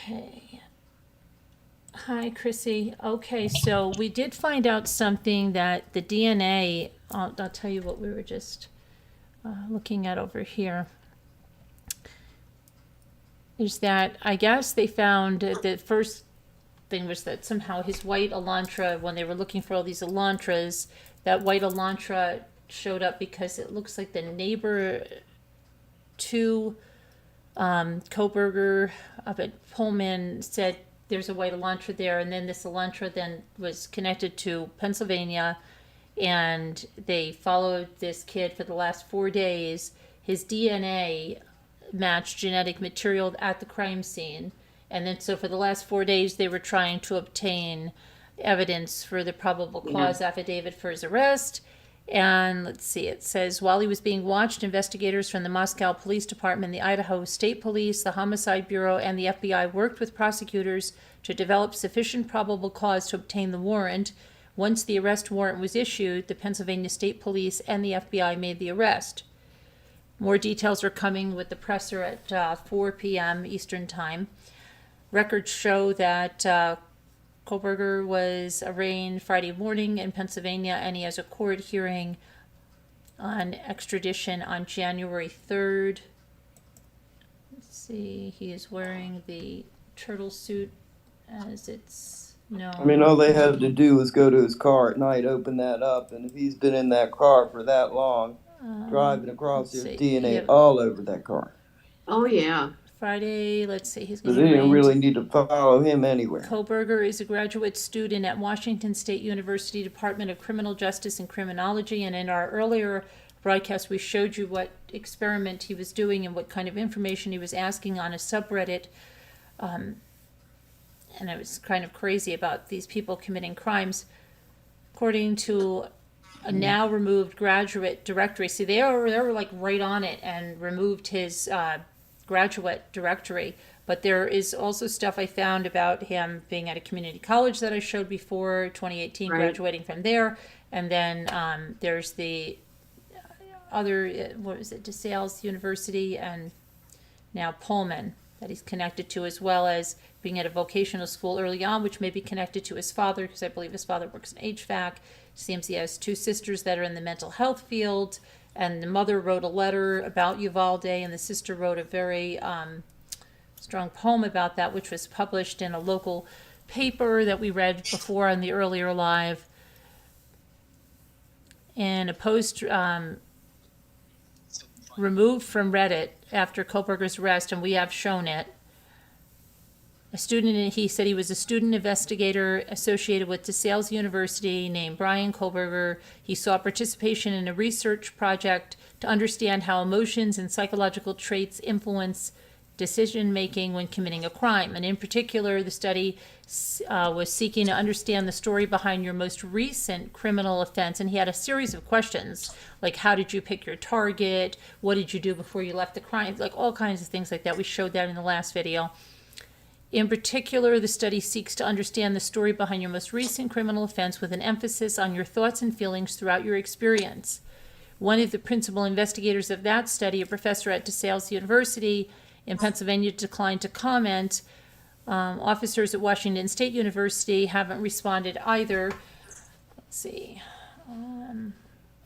Okay. Hi, Chrissy. Okay, so we did find out something that the DNA, I'll tell you what we were just looking at over here, is that I guess they found the first thing was that somehow his white Elantra, when they were looking for all these Elantras, that white Elantra showed up because it looks like the neighbor to Kohberger up at Pullman said there's a white Elantra there, and then this Elantra then was connected to Pennsylvania, and they followed this kid for the last 4 days. His DNA matched genetic material at the crime scene, and then so for the last 4 days they were trying to obtain evidence for the probable cause affidavit for his arrest. And let's see, it says, while he was being watched, investigators from the Moscow Police Department, the Idaho State Police, the Homicide Bureau, and the FBI worked with prosecutors to develop sufficient probable cause to obtain the warrant. Once the arrest warrant was issued, the Pennsylvania State Police and the FBI made the arrest. More details are coming with the presser at 4 p.m. Eastern Time. Records show that Kohberger was arraigned Friday morning in Pennsylvania, and he has a court hearing on extradition on January 3rd. Let's see, he is wearing the turtle suit as it's known. I mean, all they had to do was go to his car at night, open that up, and if he's been in that car for that long, driving across, there's DNA all over that car. Oh, yeah. Friday, let's see, he's So going to they didn't really need to follow him anywhere. Kohberger is a graduate student at Washington State University Department of Criminal Justice and Criminology, and in our earlier broadcast we showed you what experiment he was doing and what kind of information he was asking on a subreddit, and I was kind of crazy about these people committing crimes. According to a now removed graduate directory, see they were like right on it and removed his graduate directory, but there is also stuff I found about him being at a community college that I showed before, 2018, right, graduating from there, and then there's the other, what was it, DeSales University, and now Pullman that he's connected to, as well as being at a vocational school early on, which may be connected to his father, because I believe his father works in HVAC. It seems he has two sisters that are in the mental health field, and the mother wrote a letter about Uvalde, and the sister wrote a very strong poem about that, which was published in a local paper that we read before on the earlier live. And a post removed from Reddit after Kohberger's arrest, and we have shown it. A student, he said he was a student investigator associated with DeSales University named Bryan Kohberger. He saw participation in a research project to understand how emotions and psychological traits influence decision making when committing a crime. And in particular, the study was seeking to understand the story behind your most recent criminal offense. And he had a series of questions, like how did you pick your target? What did you do before you left the crime? Like all kinds of things like that. We showed that in the last video. In particular, the study seeks to understand the story behind your most recent criminal offense with an emphasis on your thoughts and feelings throughout your experience. One of the principal investigators of that study, a professor at DeSales University in Pennsylvania, declined to comment. Officers at Washington State University haven't responded either. Let's see.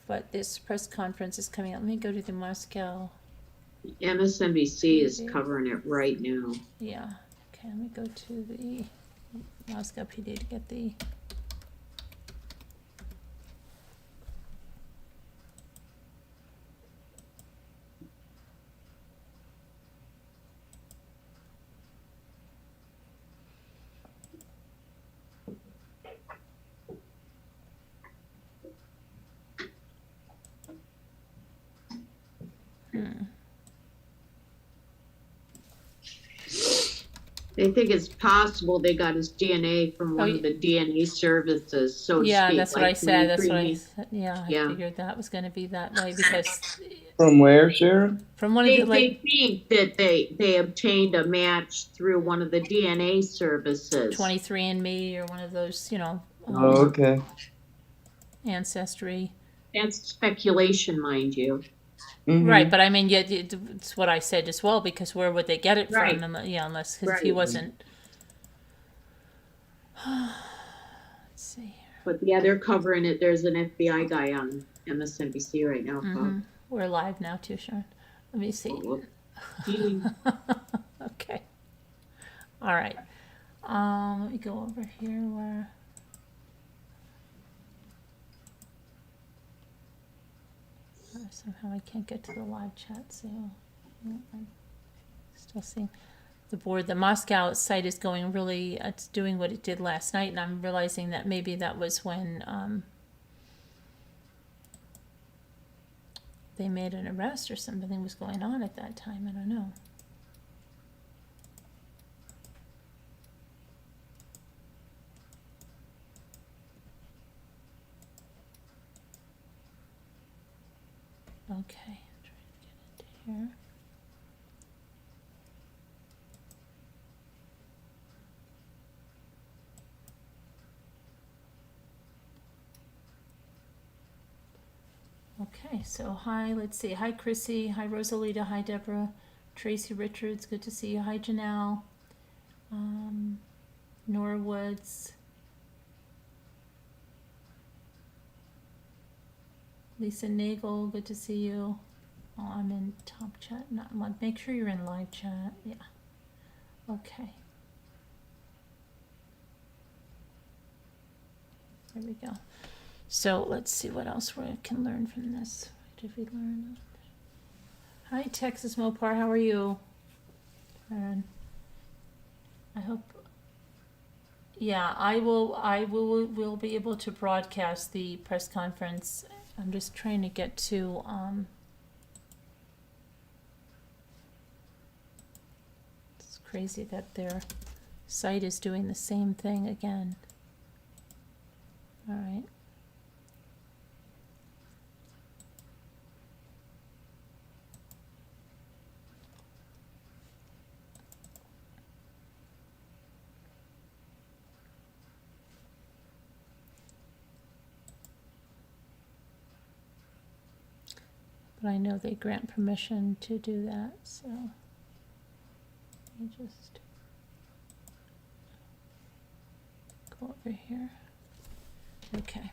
But this press conference is coming up. Let me go to the Moscow. MSNBC is covering it right now. Yeah. Okay, let me go to the Moscow PD to get the... They think it's possible they got his DNA from one of the DNA services, so to speak. That's what I said. That's what I said. Yeah, I figured that was going to be that way because... From where, Sharon? From one of the... They think that they obtained a match through one of the DNA services. 23andMe or one of those, you know... okay. Ancestry. That's speculation, mind you. Mm-hmm. Right, but I mean, yeah, it's what I said as well, because where would they get it from? Yeah, unless he wasn't Let's see. But yeah, they're covering it. There's an FBI guy on MSNBC right now. We're live now too, Sharon. Let me see. Okay. All right. Let me go over here where. Somehow I can't get to the live chat, so I'm still seeing the board. The Moscow site is going really, it's doing what it did last night, and I'm realizing that maybe that was when they made an arrest or something was going on at that time. I don't know. Okay, trying to get into here. Okay, so hi, let's see. Hi, Chrissy. Hi, Rosalita. Hi, Deborah. Tracy Richards, good to see you. Hi, Janelle. Nora Woods. Lisa Nagel, good to see you. Oh, I'm in top chat. Not make sure you're in live chat. Yeah. Okay. There we go. So let's see what else we can learn from this. What did we learn? Hi, Texas Mopar. How are you? And I hope. Yeah, I will be able to broadcast the press conference. I'm just trying to get to it's crazy that their site is doing the same thing again. All right. But I know they grant permission to do that, so let me just go over here. Okay.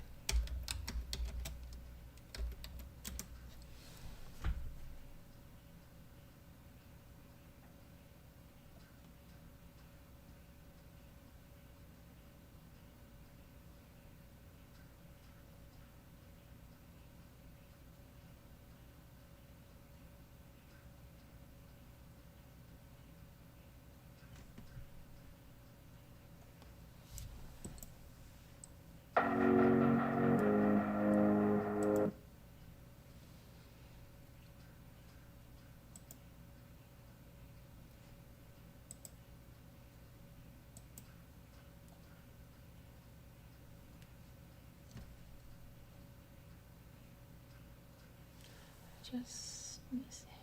Just let me see here.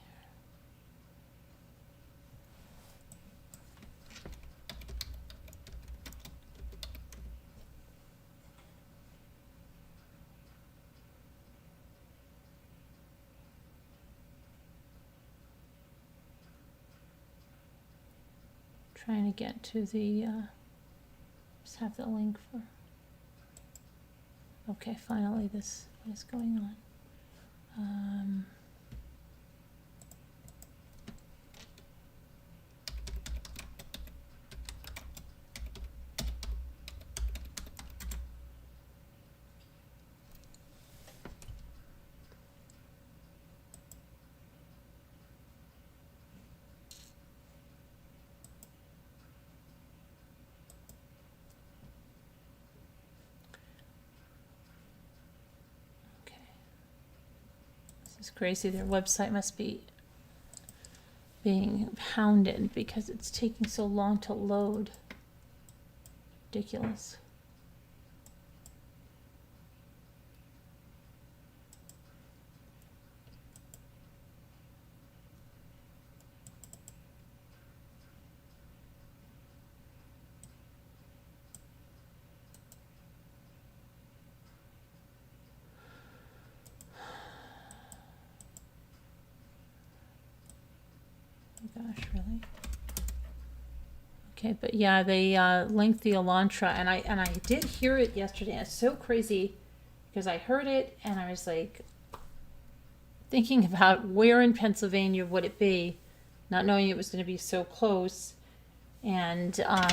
Trying to get to the just have the link for. Okay, finally this is going on. It's crazy. Their website must be being hounded because it's taking so long to load. Ridiculous. Oh gosh, really? Okay, but yeah, they linked the Elantra, and I did hear it yesterday. And it's so crazy because I heard it and I was like thinking about where in Pennsylvania would it be, not knowing it was going to be so close, and I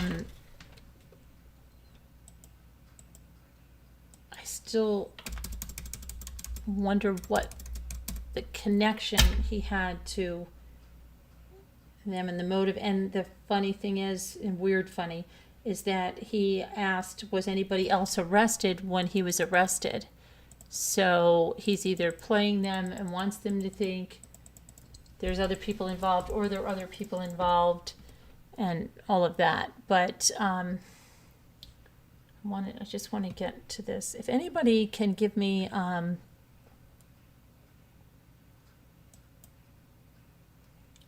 still wonder what the connection he had to them and the motive. And the funny thing is, and weird funny, is that he asked, was anybody else arrested when he was arrested? So he's either playing them and wants them to think there's other people involved, or there are other people involved, and all of that. But I just want to get to this. If anybody can give me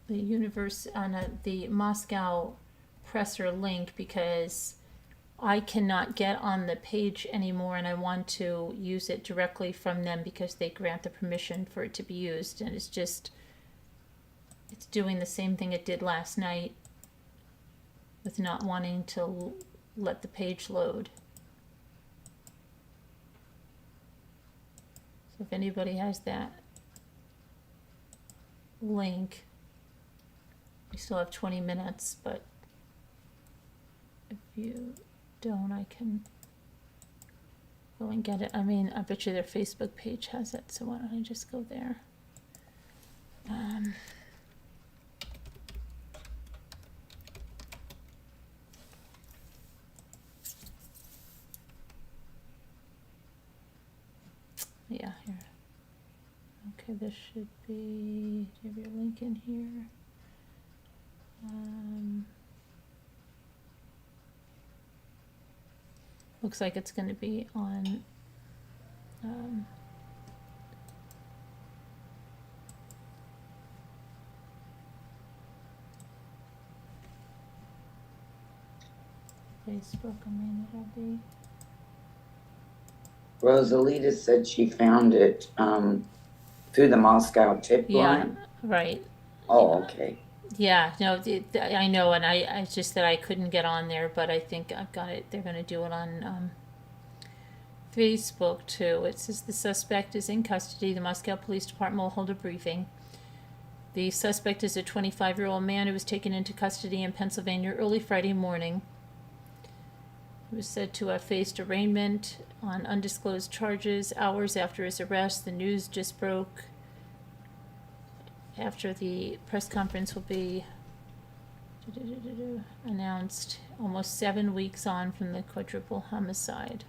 the Moscow presser link, because I cannot get on the page anymore, and I want to use it directly from them because they grant the permission for it to be used, and it's doing the same thing it did last night with not wanting to let the page load. So if anybody has that link, we still have 20 minutes, but if you don't, I can go and get it. I mean, I bet you their Facebook page has it, so why don't I just go there? Yeah, here. Okay, this should be, do you have your link in here? Looks like it's going to be on Facebook. I mean, it'll be. Rosalita said she found it through the Moscow tip line. Yeah, right. Oh, okay. Yeah, no, I know, and I just that I couldn't get on there, but I think I've got it. They're going to do it on Facebook too. It says the suspect is in custody. The Moscow Police Department will hold a briefing. The suspect is a 25-year-old man who was taken into custody in Pennsylvania early Friday morning. He was said to have faced arraignment on undisclosed charges hours after his arrest. The news just broke after the press conference will be announced, almost 7 weeks on from the quadruple homicide.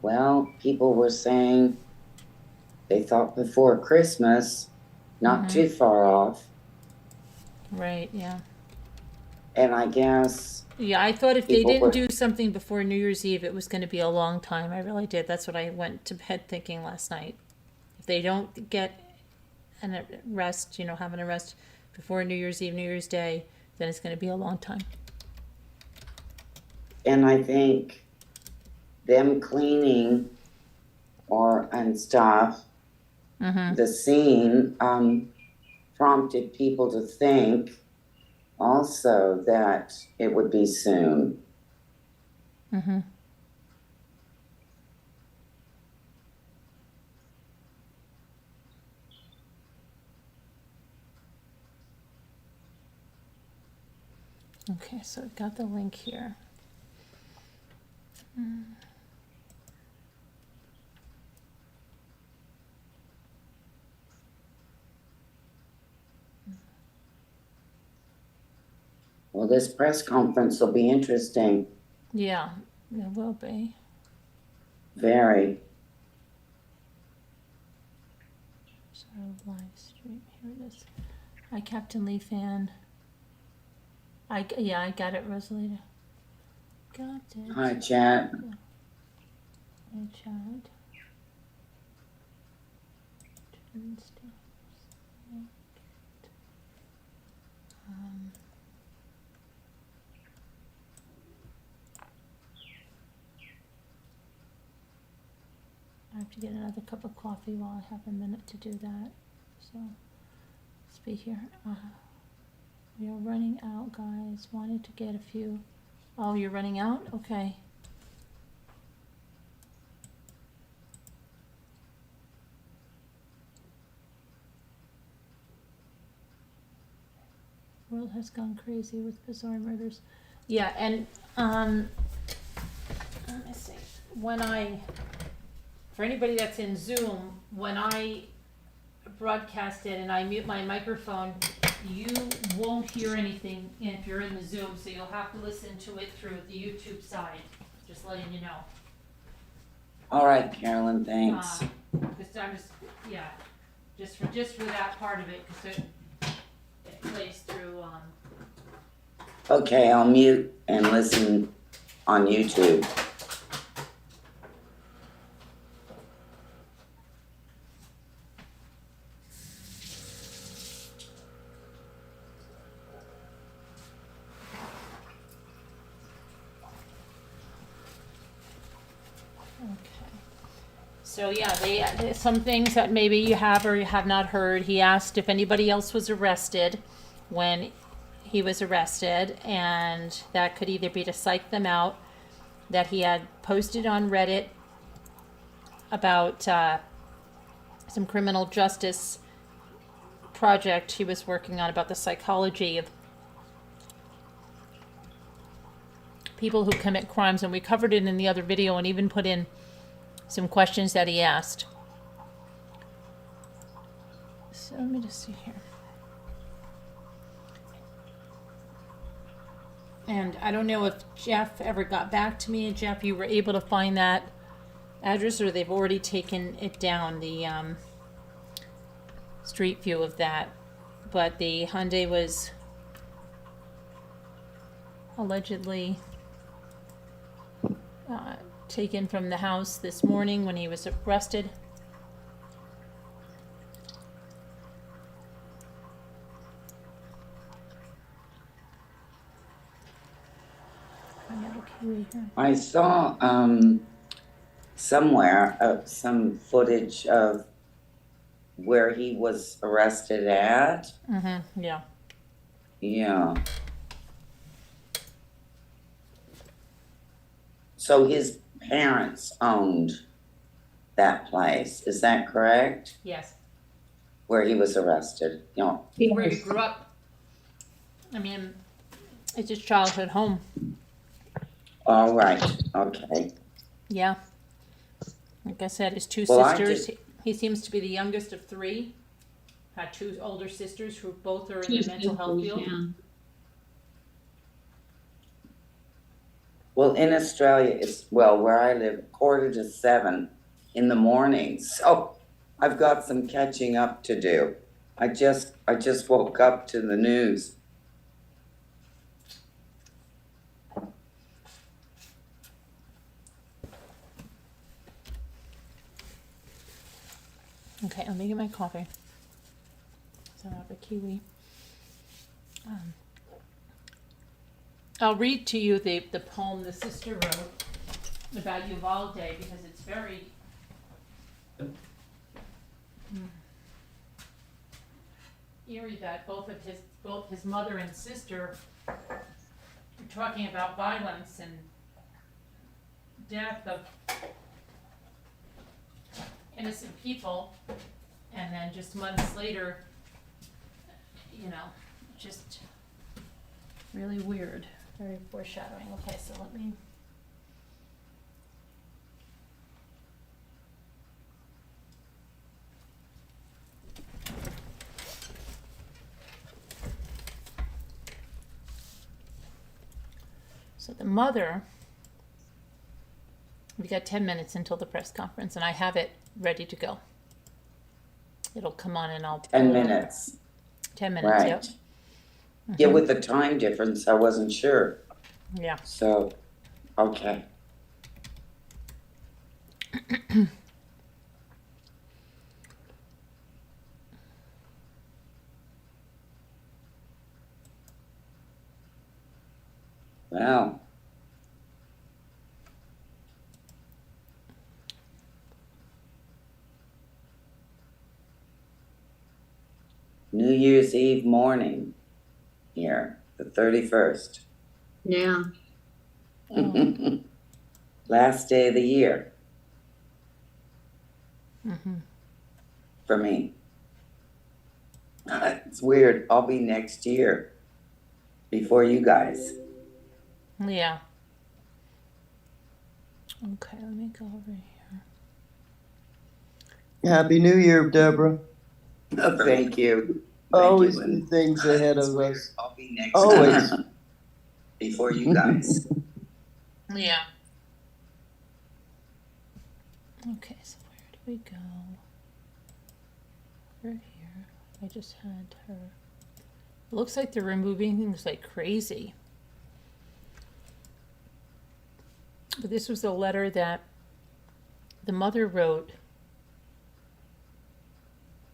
Well, people were saying they thought before Christmas, not too far off. Right, yeah. And I guess. Yeah, I thought if they didn't do something before New Year's Eve, it was going to be a long time. I really did. That's what I went to bed thinking last night. If they don't get an arrest, have an arrest before New Year's Eve, New Year's Day, then it's going to be a long time. And I think them cleaning and stuff, the scene prompted people to think also that it would be soon. Okay, so I've got the link here. Well, this press conference will be interesting Yeah, it will be. Very. So live stream, here it is. Hi, Captain Lee fan. I got it, Rosalita. Got it. Hi, chat. Hi, chat. I have to get another cup of coffee while I have a minute to do that. So, let's be here. We are running out, guys. Wanted to get a few. Oh, you're running out? Okay. World has gone crazy with bizarre murders. Yeah, and let me see. For anybody that's in Zoom, when I broadcast it and I mute my microphone, you won't hear anything if you're in the Zoom, so you'll have to listen to it through the YouTube side. Just letting you know. All right, Carolyn, thanks. Because I'm just for that part of it, because it plays through. Okay, I'll mute and listen on YouTube. So yeah, some things that maybe you have or you have not heard. He asked if anybody else was arrested when he was arrested, and that could either be to psych them out. That he had posted on Reddit about some criminal justice project he was working on about the psychology of people who commit crimes, and we covered it in the other video and even put in some questions that he asked. So let me just see here. And I don't know if Jeff ever got back to me. Jeff, you were able to find that address, or they've already taken it down, the street view of that. But the Hyundai was allegedly taken from the house this morning when he was arrested. I saw somewhere some footage of where he was arrested at. Mm-hmm, yeah. Yeah. So his parents owned that place, is that correct? Yes. Where he was arrested, you know. Where he grew up. I mean, it's his childhood home. All right, okay. Yeah. Like I said, his two Well, sisters. He seems to be the youngest of three. Had two older sisters who both are in the mental health field. Yeah. Well, in Australia, it's, well, where I live, 6:45 in the morning. So I've got some catching up to do. I just woke up to the news. Okay, let me get my coffee. So I have a kiwi. I'll read to you the poem the sister wrote about Uvalde, because it's very eerie that both his mother and sister were talking about violence and death of innocent people, and then just months later, just really weird, very foreshadowing. Okay, so let me. So the mother We got 10 minutes until the press conference, and I have it ready to go. It'll come on and I'll... 10 minutes. 10 minutes, Right. yep. Yeah, with the time difference, I wasn't sure. Yeah. So, okay. Wow. New Year's Eve morning here, the 31st. Yeah. Last day of the year Mm-hmm. for me. It's weird. I'll be next year before you guys. Yeah. Okay, let me go over here. Happy New Year, Deborah. Thank you. Always you, good things ahead of us. I'll be next Always. before you guys. Yeah. Okay, so where do we go? Over here. I just had her. It looks like they're removing things like crazy. But this was a letter that the mother wrote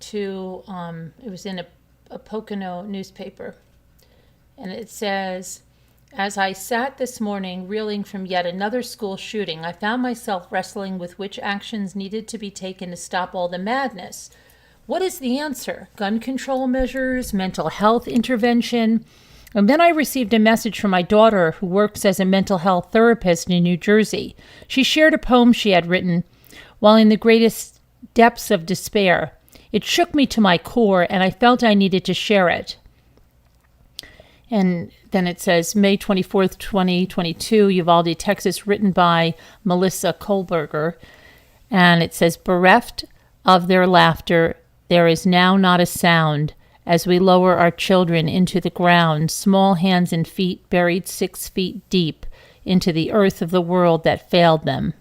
to, it was in a Pocono newspaper. And it says, as I sat this morning reeling from yet another school shooting, I found myself wrestling with which actions needed to be taken to stop all the madness. What is the answer? Gun control measures, mental health intervention? And then I received a message from my daughter, who works as a mental health therapist in New Jersey. She shared a poem she had written while in the greatest depths of despair. It shook me to my core, and I felt I needed to share it. And then it says, May 24th, 2022, Uvalde, Texas, written by Melissa Kohberger. And it says, bereft of their laughter, there is now not a sound as we lower our children into the ground, small hands and feet buried 6 feet deep into the earth of the world that failed them.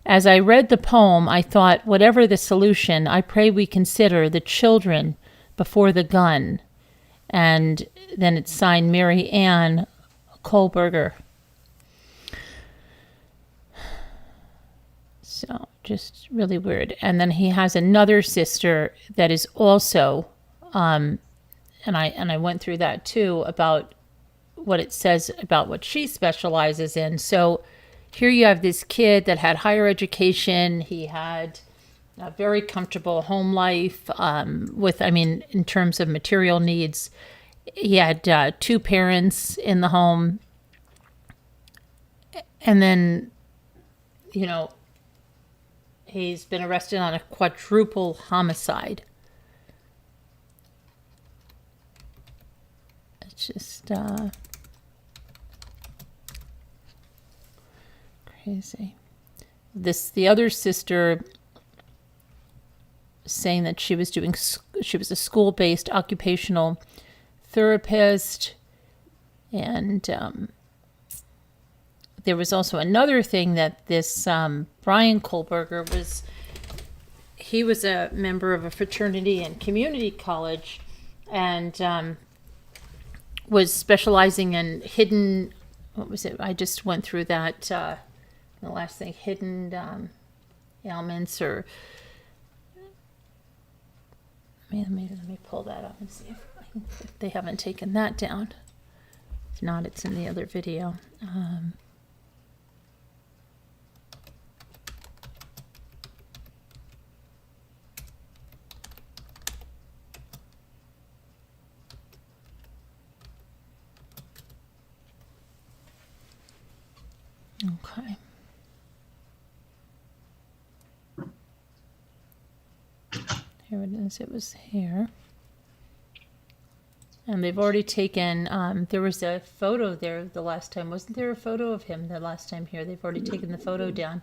As I read the poem, I thought, whatever the solution, I pray we consider the children before the gun. And then it's signed Mary Ann Kohberger. So just really weird. And then he has another sister that is also, and I went through that too, about what it says about what she specializes in. So here you have this kid that had higher education. He had a very comfortable home life in terms of material needs. He had 2 parents in the home. And then, he's been arrested on a quadruple homicide. It's just crazy. The other sister saying that she was a school-based occupational therapist, and there was also another thing that this Bryan Kohberger was a member of a fraternity and community college, and was specializing in hidden, what was it? I just went through that, the last thing, hidden ailments, or let me pull that up and see if they haven't taken that down. If not, it's in the other video. Okay. Here it is. It was here. And they've already taken, there was a photo there the last time. Wasn't there a photo of him the last time here? They've already taken the photo down,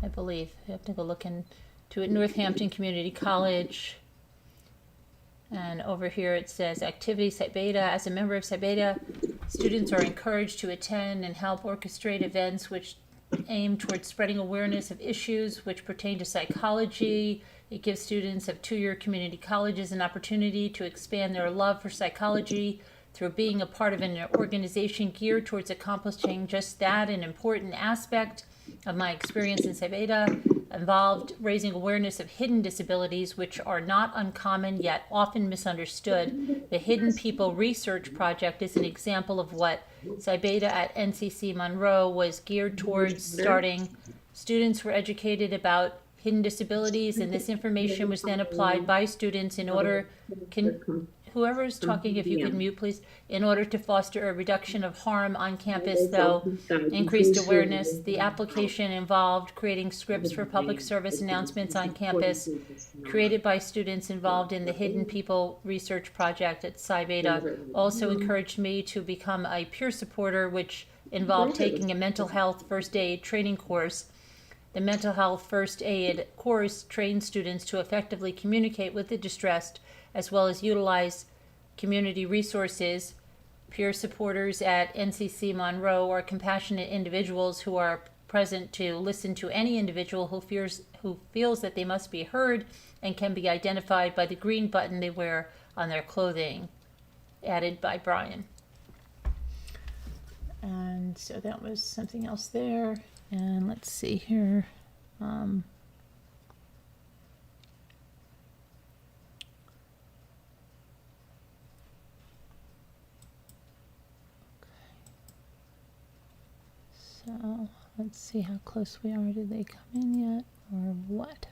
I believe. You have to go look into it. Northampton Community College. And over here it says, Activity Psi Beta. As a member of Psi Beta, students are encouraged to attend and help orchestrate events which aimed towards spreading awareness of issues which pertain to psychology. It gives students of two-year community colleges an opportunity to expand their love for psychology through being a part of an organization geared towards accomplishing just that. An important aspect of my experience in Psi Beta involved raising awareness of hidden disabilities, which are not uncommon yet often misunderstood. The Hidden People Research Project is an example of what Psi Beta at NCC Monroe was geared towards starting. Students were educated about hidden disabilities, and this information was then applied by students in order, whoever is talking, if you could mute please, in order to foster a reduction of harm on campus, though increased awareness. The application involved creating scripts for public service announcements on campus, created by students involved in the Hidden People Research Project at Psi Beta. Also encouraged me to become a peer supporter, which involved taking a mental health first aid training course. The mental health first aid course trains students to effectively communicate with the distressed, as well as utilize community resources. Peer supporters at NCC Monroe are compassionate individuals who are present to listen to any individual who feels that they must be heard and can be identified by the green button they wear on their clothing. Added by Bryan. And so that was something else there. And let's see here. So let's see how close we are. Did they come in yet or what?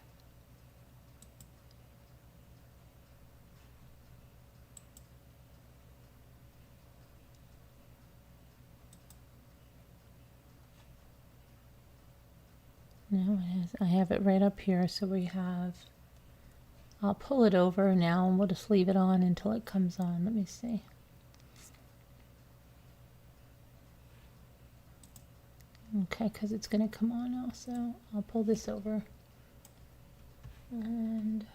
No, I have it right up here. So we have, I'll pull it over now and we'll just leave it on until it comes on. Let me see. Okay, because it's going to come on now, so I'll pull this over and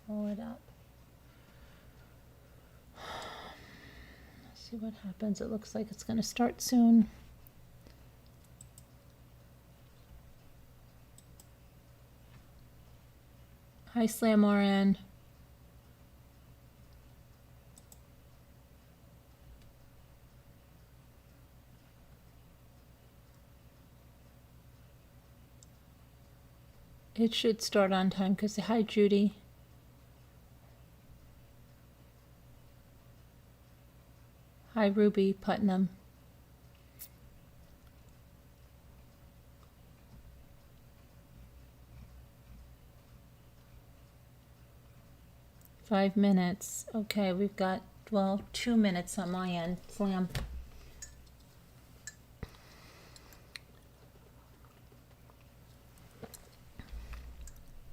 pull it up. Let's see what happens. It looks like it's going to start soon. Hi, Slam RN. It should start on time because, hi, Judy. Hi, Ruby Putnam. Five minutes. Okay, we've got, well, 2 minutes on my end. Slam.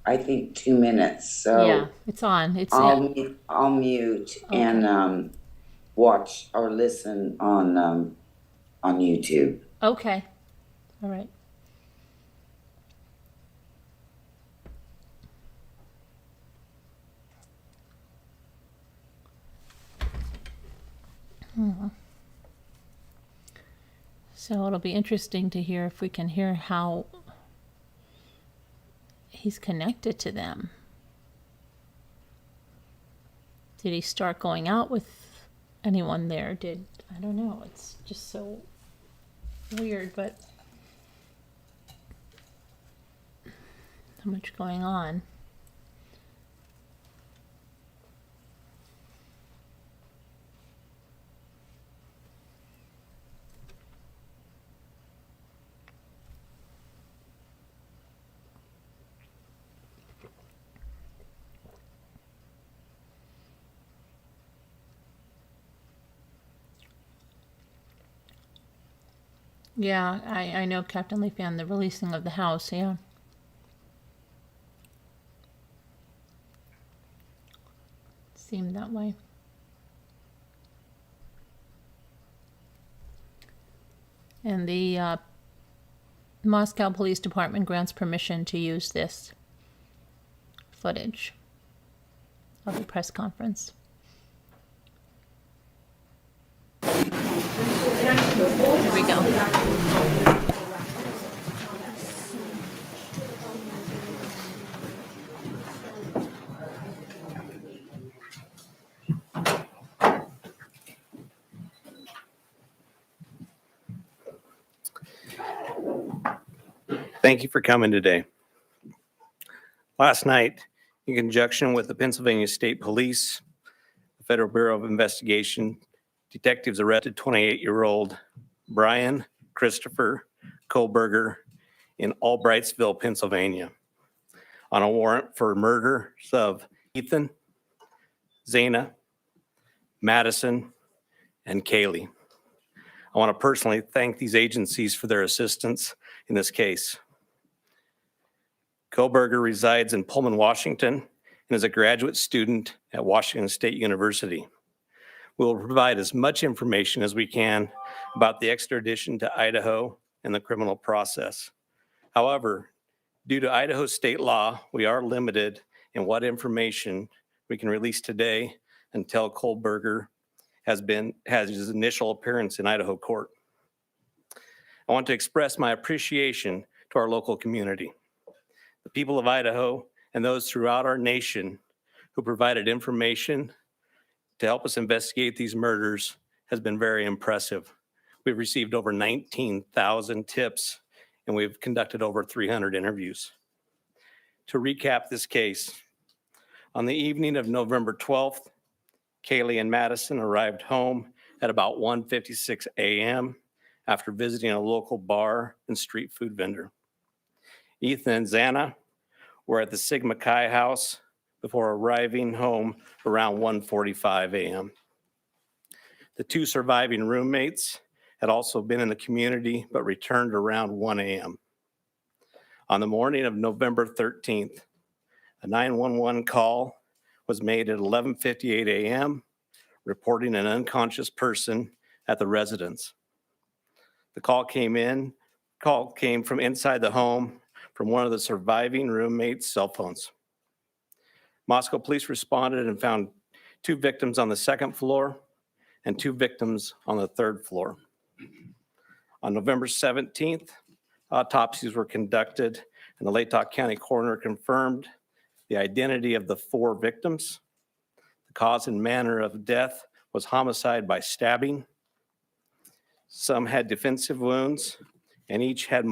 I think 2 minutes, so. Yeah, it's on. It's I'll mute okay. And watch or listen on YouTube. Okay. All right. So it'll be interesting to hear if we can hear how he's connected to them. Did he start going out with anyone there? I don't know. It's just so weird, but so much going on. Yeah, I know Captain Lee found the releasing of the house, yeah. Seemed that way. And the Moscow Police Department grants permission to use this footage of the press conference. Here we go. Thank you for coming today. Last night, in conjunction with the Pennsylvania State Police, the Federal Bureau of Investigation, detectives arrested 28-year-old Bryan Christopher Kohberger in Albrightsville, Pennsylvania, on a warrant for murders of Ethan, Zana, Madison, and Kaylee. I want to personally thank these agencies for their assistance in this case. Kohberger resides in Pullman, Washington, and is a graduate student at Washington State University. We will provide as much information as we can about the extradition to Idaho and the criminal process. However, due to Idaho state law, we are limited in what information we can release today until Kohberger has his initial appearance in Idaho court. I want to express my appreciation to our local community, the people of Idaho, and those throughout our nation who provided information to help us investigate these murders has been very impressive. We've received over 19,000 tips, and we've conducted over 300 interviews. To recap this case, on the evening of November 12th, Kaylee and Madison arrived home at about 1:56 a.m. after visiting a local bar and street food vendor. Ethan and Zana were at the Sigma Chi house before arriving home around 1:45 a.m. The two surviving roommates had also been in the community but returned around 1 a.m. On the morning of November 13th, a 911 call was made at 11:58 a.m. reporting an unconscious person at the residence. The call came from inside the home from one of the surviving roommates' cell phones. Moscow police responded and found 2 victims on the 2nd floor and 2 victims on the 3rd floor. On November 17th, autopsies were conducted, and the Latah County coroner confirmed the identity of the 4 victims. The cause and manner of death was homicide by stabbing. Some had defensive wounds, and each had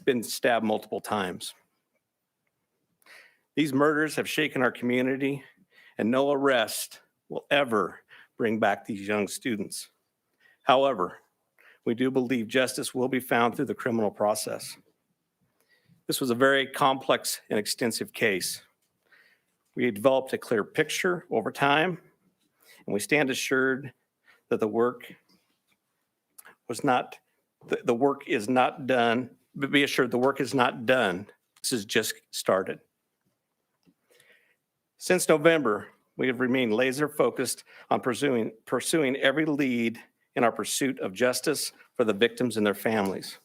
been stabbed multiple times. These murders have shaken our community, and no arrest will ever bring back these young students. However, we do believe justice will be found through the criminal process. This was a very complex and extensive case. We developed a clear picture over time, and we stand assured that the work is not done, but be assured the work is not done. This has just started. Since November, we have remained laser focused on pursuing every lead in our pursuit of justice for the victims and their families.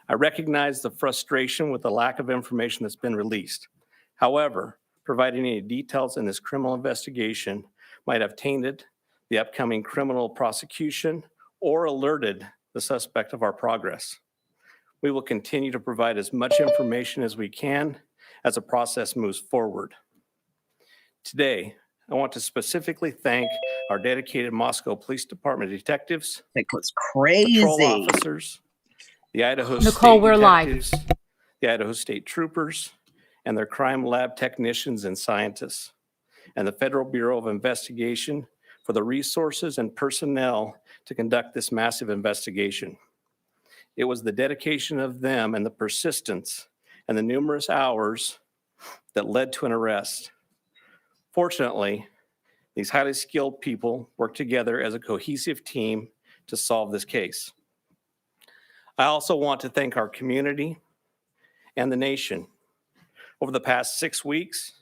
I recognize the frustration with the lack of information that's been released. However, providing any details in this criminal investigation might have tainted the upcoming criminal prosecution or alerted the suspect of our progress. We will continue to provide as much information as we can as the process moves forward. Today, I want to specifically thank our dedicated Moscow Police Department detectives, It was crazy. patrol officers, the Idaho Nicole, State we're live. detectives, the Idaho State troopers, and their crime lab technicians and scientists, and the Federal Bureau of Investigation for the resources and personnel to conduct this massive investigation. It was the dedication of them and the persistence and the numerous hours that led to an arrest. Fortunately, these highly skilled people worked together as a cohesive team to solve this case. I also want to thank our community and the nation. Over the past 6 weeks,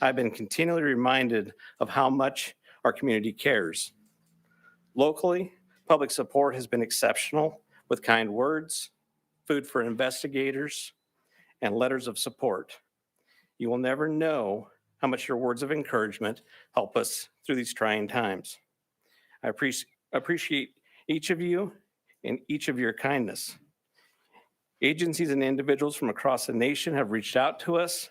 I've been continually reminded of how much our community cares. Locally, public support has been exceptional with kind words, food for investigators, and letters of support. You will never know how much your words of encouragement help us through these trying times. I appreciate each of you and each of your kindness. Agencies and individuals from across the nation have reached out to us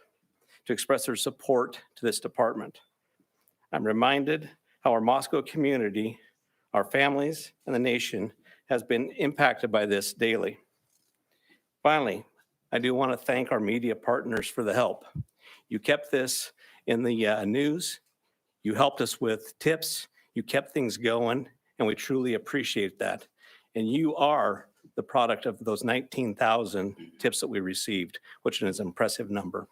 to express their support to this department. I'm reminded how our Moscow community, our families, and the nation has been impacted by this daily. Finally, I do want to thank our media partners for the help. You kept this in the news. You helped us with tips. You kept things going, and we truly appreciate that. And you are the product of those 19,000 tips that we received, which is an impressive number.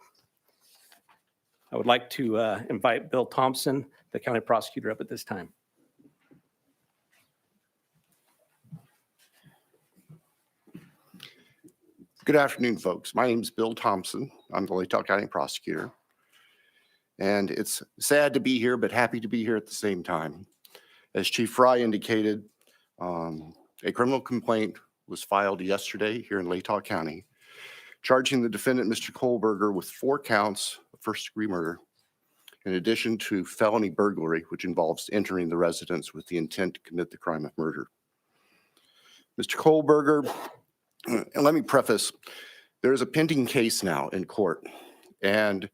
I would like to invite Bill Thompson, the county prosecutor, up at this time. Good afternoon, folks. My name is Bill Thompson. I'm the Latah County prosecutor. And it's sad to be here, but happy to be here at the same time. As Chief Fry indicated, a criminal complaint was filed yesterday here in Latah County, charging the defendant, Mr. Kohberger, with 4 counts of first-degree murder, in addition to felony burglary, which involves entering the residence with the intent to commit the crime of murder. Mr. Kohberger, and let me preface, there is a pending case now in court, and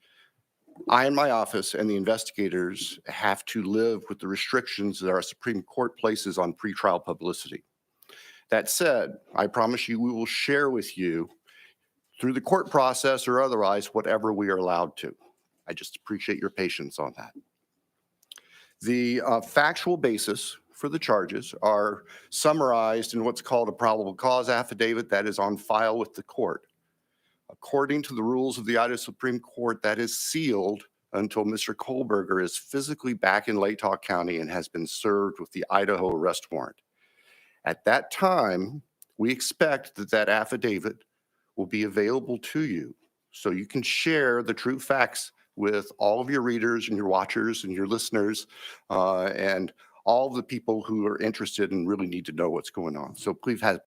I and my office and the investigators have to live with the restrictions that our Supreme Court places on pretrial publicity. That said, I promise you we will share with you through the court process or otherwise whatever we are allowed to. I just appreciate your patience on that. The factual basis for the charges are summarized in what's called a probable cause affidavit that is on file with the court. According to the rules of the Idaho Supreme Court, that is sealed until Mr. Kohberger is physically back in Latah County and has been served with the Idaho arrest warrant. At that time, we expect that that affidavit will be available to you so you can share the true facts with all of your readers and your watchers and your listeners and all of the people who are interested and really need to know what's going on. So please have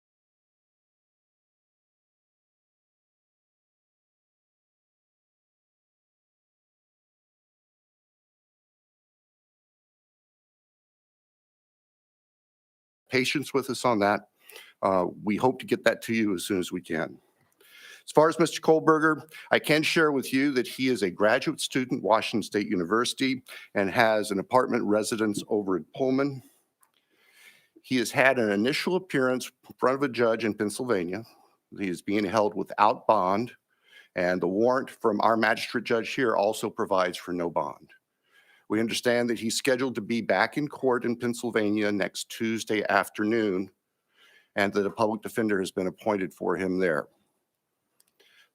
patience with us on that. We hope to get that to you as soon as we can. As far as Mr. Kohberger, I can share with you that he is a graduate student at Washington State University and has an apartment residence over at Pullman. He has had an initial appearance in front of a judge in Pennsylvania. He is being held without bond, and the warrant from our magistrate judge here also provides for no bond. We understand that he's scheduled to be back in court in Pennsylvania next Tuesday afternoon, and that a public defender has been appointed for him there.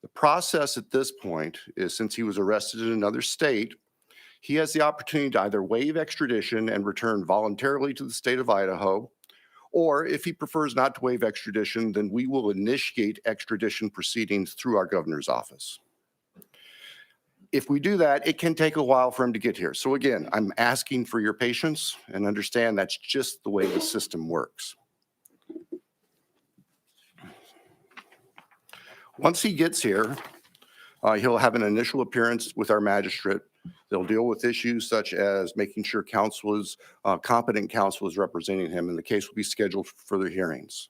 The process at this point is, since he was arrested in another state, he has the opportunity to either waive extradition and return voluntarily to the state of Idaho, or if he prefers not to waive extradition, then we will initiate extradition proceedings through our governor's office. If we do that, it can take a while for him to get here. So again, I'm asking for your patience and understand that's just the way the system works. Once he gets here, he'll have an initial appearance with our magistrate. They'll deal with issues such as making sure competent counsel is representing him, and the case will be scheduled for further hearings.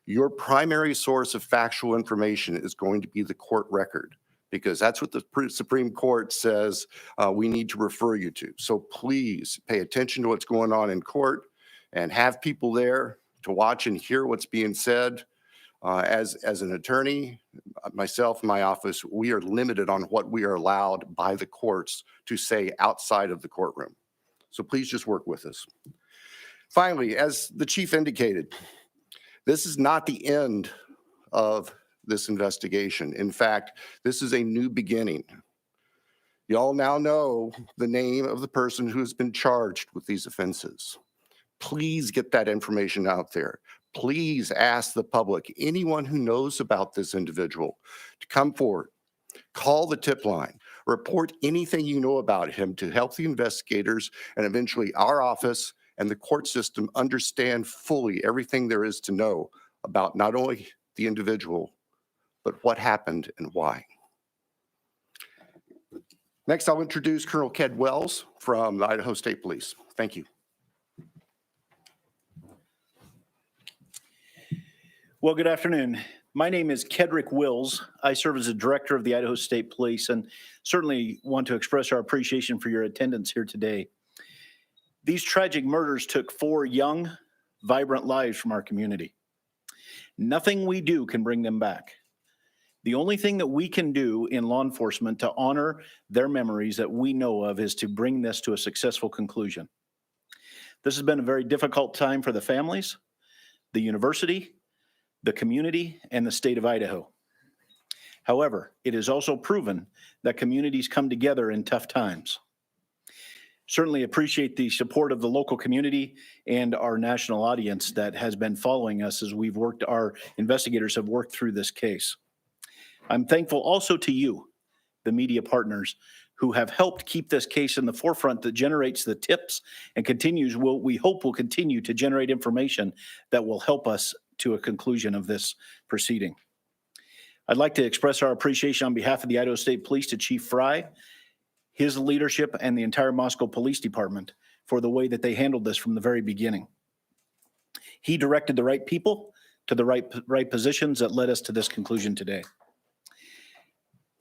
Your primary source of factual information is going to be the court record, because that's what the Supreme Court says we need to refer you to. So please pay attention to what's going on in court and have people there to watch and hear what's being said. As an attorney, myself and my office, we are limited on what we are allowed by the courts to say outside of the courtroom. So please just work with us. Finally, as the chief indicated, this is not the end of this investigation. In fact, this is a new beginning. Y'all now know the name of the person who has been charged with these offenses. Please get that information out there. Please ask the public, anyone who knows about this individual, to come forward, call the tip line, report anything you know about him to help the investigators and eventually our office and the court system understand fully everything there is to know about not only the individual, but what happened and why. Next, I'll introduce Colonel Ked Wells from the Idaho State Police. Thank you. Well, good afternoon. My name is Kedrick Wills. I serve as the director of the Idaho State Police and certainly want to express our appreciation for your attendance here today. These tragic murders took 4 young, vibrant lives from our community. Nothing we do can bring them back. The only thing that we can do in law enforcement to honor their memories that we know of is to bring this to a successful conclusion. This has been a very difficult time for the families, the university, the community, and the state of Idaho. However, it is also proven that communities come together in tough times. Certainly appreciate the support of the local community and our national audience that has been following us as our investigators have worked through this case. I'm thankful also to you, the media partners, who have helped keep this case in the forefront that generates the tips and we hope will continue to generate information that will help us to a conclusion of this proceeding. I'd like to express our appreciation on behalf of the Idaho State Police to Chief Fry, his leadership, and the entire Moscow Police Department for the way that they handled this from the very beginning. He directed the right people to the right positions that led us to this conclusion today.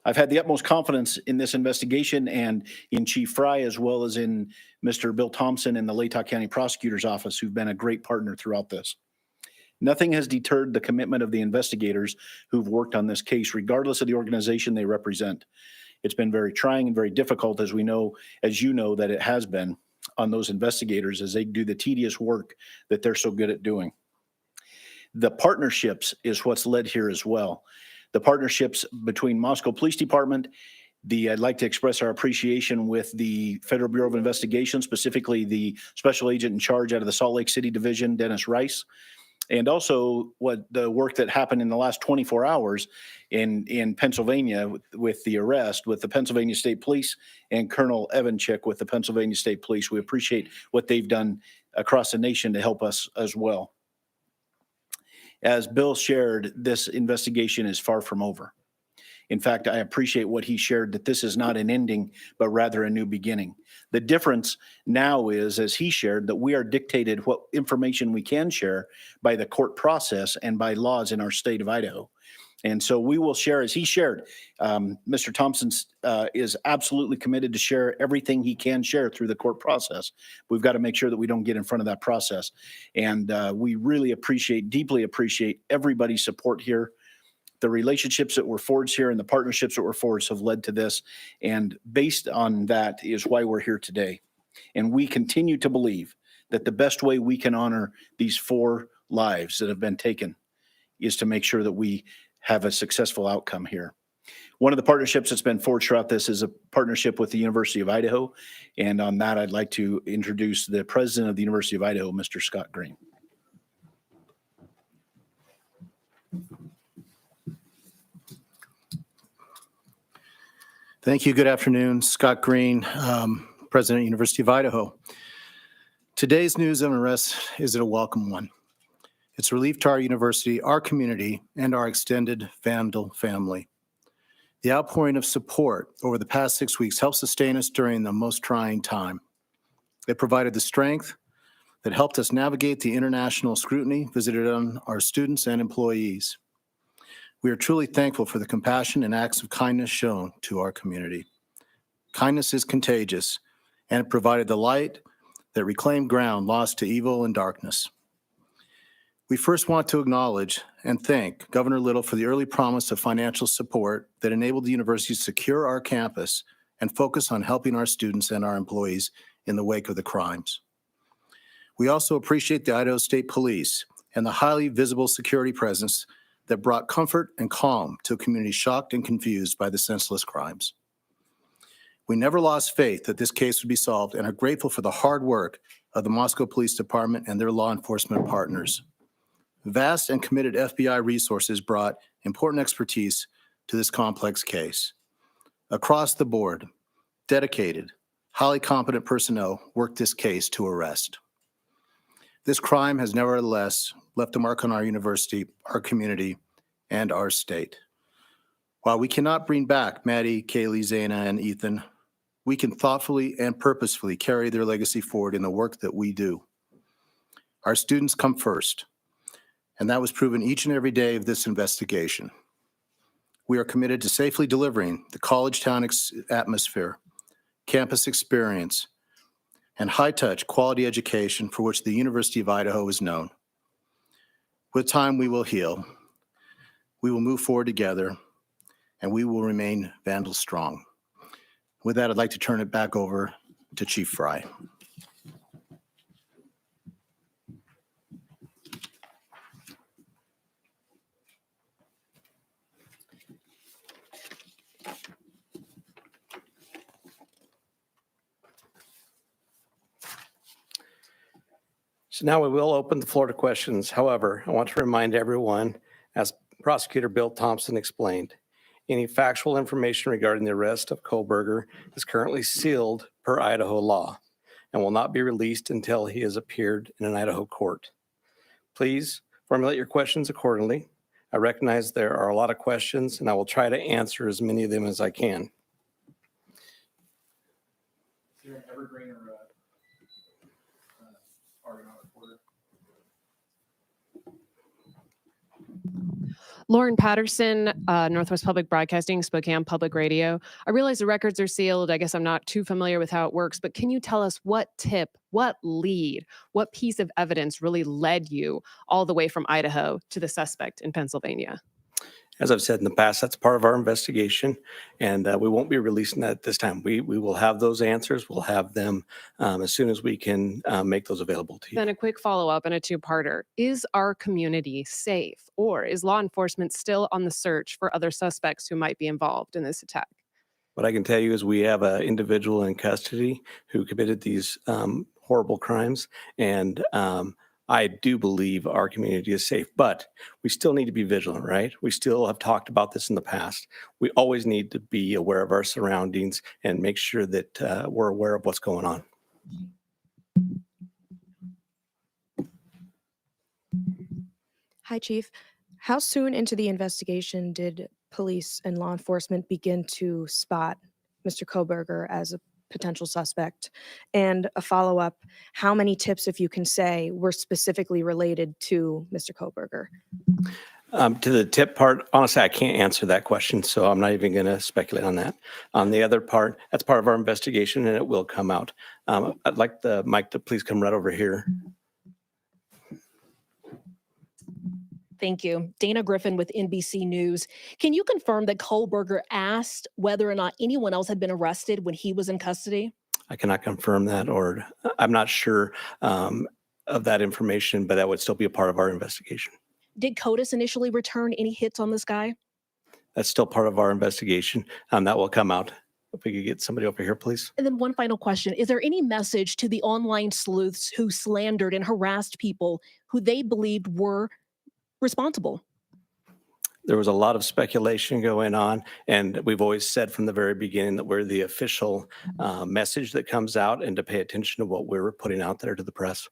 I've had the utmost confidence in this investigation and in Chief Fry, as well as in Mr. Bill Thompson and the Latah County Prosecutor's Office, who've been a great partner throughout this. Nothing has deterred the commitment of the investigators who've worked on this case, regardless of the organization they represent. It's been very trying and very difficult, as you know, that it has been on those investigators as they do the tedious work that they're so good at doing. The partnerships is what's led here as well. The partnerships between Moscow Police Department, I'd like to express our appreciation with the Federal Bureau of Investigation, specifically the special agent in charge out of the Salt Lake City Division, Dennis Rice, and also the work that happened in the last 24 hours in Pennsylvania with the arrest with the Pennsylvania State Police and Colonel Evanchik with the Pennsylvania State Police. We appreciate what they've done across the nation to help us as well. As Bill shared, this investigation is far from over. In fact, I appreciate what he shared, that this is not an ending, but rather a new beginning. The difference now is, as he shared, that we are dictated what information we can share by the court process and by laws in our state of Idaho. And so we will share, as he shared, Mr. Thompson is absolutely committed to share everything he can share through the court process. We've got to make sure that we don't get in front of that process. And we really deeply appreciate everybody's support here. The relationships that were forged here and the partnerships that were forged have led to this. And based on that is why we're here today. And we continue to believe that the best way we can honor these 4 lives that have been taken is to make sure that we have a successful outcome here. One of the partnerships that's been forged throughout this is a partnership with the University of Idaho. And on that, I'd like to introduce the president of the University of Idaho, Mr. Scott Green. Thank you. Good afternoon. Scott Green, President of University of Idaho. Today's news of arrest is a welcome one. It's relief to our university, our community, and our extended Vandal family. The outpouring of support over the past 6 weeks helped sustain us during the most trying time. It provided the strength that helped us navigate the international scrutiny visited on our students and employees. We are truly thankful for the compassion and acts of kindness shown to our community. Kindness is contagious, and it provided the light that reclaimed ground lost to evil and darkness. We first want to acknowledge and thank Governor Little for the early promise of financial support that enabled the university to secure our campus and focus on helping our students and our employees in the wake of the crimes. We also appreciate the Idaho State Police and the highly visible security presence that brought comfort and calm to a community shocked and confused by the senseless crimes. We never lost faith that this case would be solved and are grateful for the hard work of the Moscow Police Department and their law enforcement partners. Vast and committed FBI resources brought important expertise to this complex case. Across the board, dedicated, highly competent personnel worked this case to arrest. This crime has nevertheless left a mark on our university, our community, and our state. While we cannot bring back Maddie, Kaylee, Zana, and Ethan, we can thoughtfully and purposefully carry their legacy forward in the work that we do. Our students come first, and that was proven each and every day of this investigation. We are committed to safely delivering the college town atmosphere, campus experience, and high-touch quality education for which the University of Idaho is known. With time, we will heal. We will move forward together, and we will remain Vandal strong. With that, I'd like to turn it back over to Chief Fry. So now we will open the floor to questions. However, I want to remind everyone, as Prosecutor Bill Thompson explained, any factual information regarding the arrest of Kohberger is currently sealed per Idaho law and will not be released until he has appeared in an Idaho court. Please formulate your questions accordingly. I recognize there are a lot of questions, and I will try to answer as many of them as I can. Is there an evergreen or Argonaut reporter? Lauren Patterson, Northwest Public Broadcasting, Spokane Public Radio. I realize the records are sealed. I guess I'm not too familiar with how it works, but can you tell us what tip, what lead, what piece of evidence really led you all the way from Idaho to the suspect in Pennsylvania? As I've said in the past, that's part of our investigation, and we won't be releasing that at this time. We will have those answers. We'll have them as soon as we can make those available to you. Then a quick follow-up and a two-parter. Is our community safe, or is law enforcement still on the search for other suspects who might be involved in this attack? What I can tell you is we have an individual in custody who committed these horrible crimes, and I do believe our community is safe, but we still need to be vigilant, right? We still have talked about this in the past. We always need to be aware of our surroundings and make sure that we're aware of what's going on. Hi, Chief. How soon into the investigation did police and law enforcement begin to spot Mr. Kohberger as a potential suspect? And a follow-up, how many tips, if you can say, were specifically related to Mr. Kohberger? To the tip part, honestly, I can't answer that question, so I'm not even going to speculate on that. On the other part, that's part of our investigation, and it will come out. I'd like the mic to please come right over here. Thank you. Dana Griffin with NBC News. Can you confirm that Kohberger asked whether or not anyone else had been arrested when he was in custody? I cannot confirm that, or I'm not sure of that information, but that would still be a part of our investigation. Did CODIS initially return any hits on this guy? That's still part of our investigation. That will come out. If we could get somebody over here, please. And then one final question. Is there any message to the online sleuths who slandered and harassed people who they believed were responsible? There was a lot of speculation going on, and we've always said from the very beginning that we're the official message that comes out, and to pay attention to what we're putting out there to the press.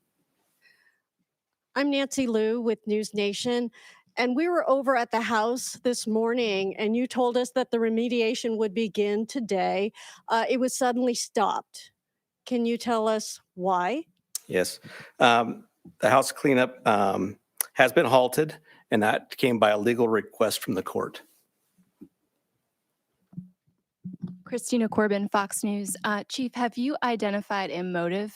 I'm Nancy Liu with News Nation, and we were over at the house this morning, and you told us that the remediation would begin today. It was suddenly stopped. Can you tell us why? Yes. The house cleanup has been halted, and that came by a legal request from the court. Christina Corbin, Fox News. Chief, have you identified a motive?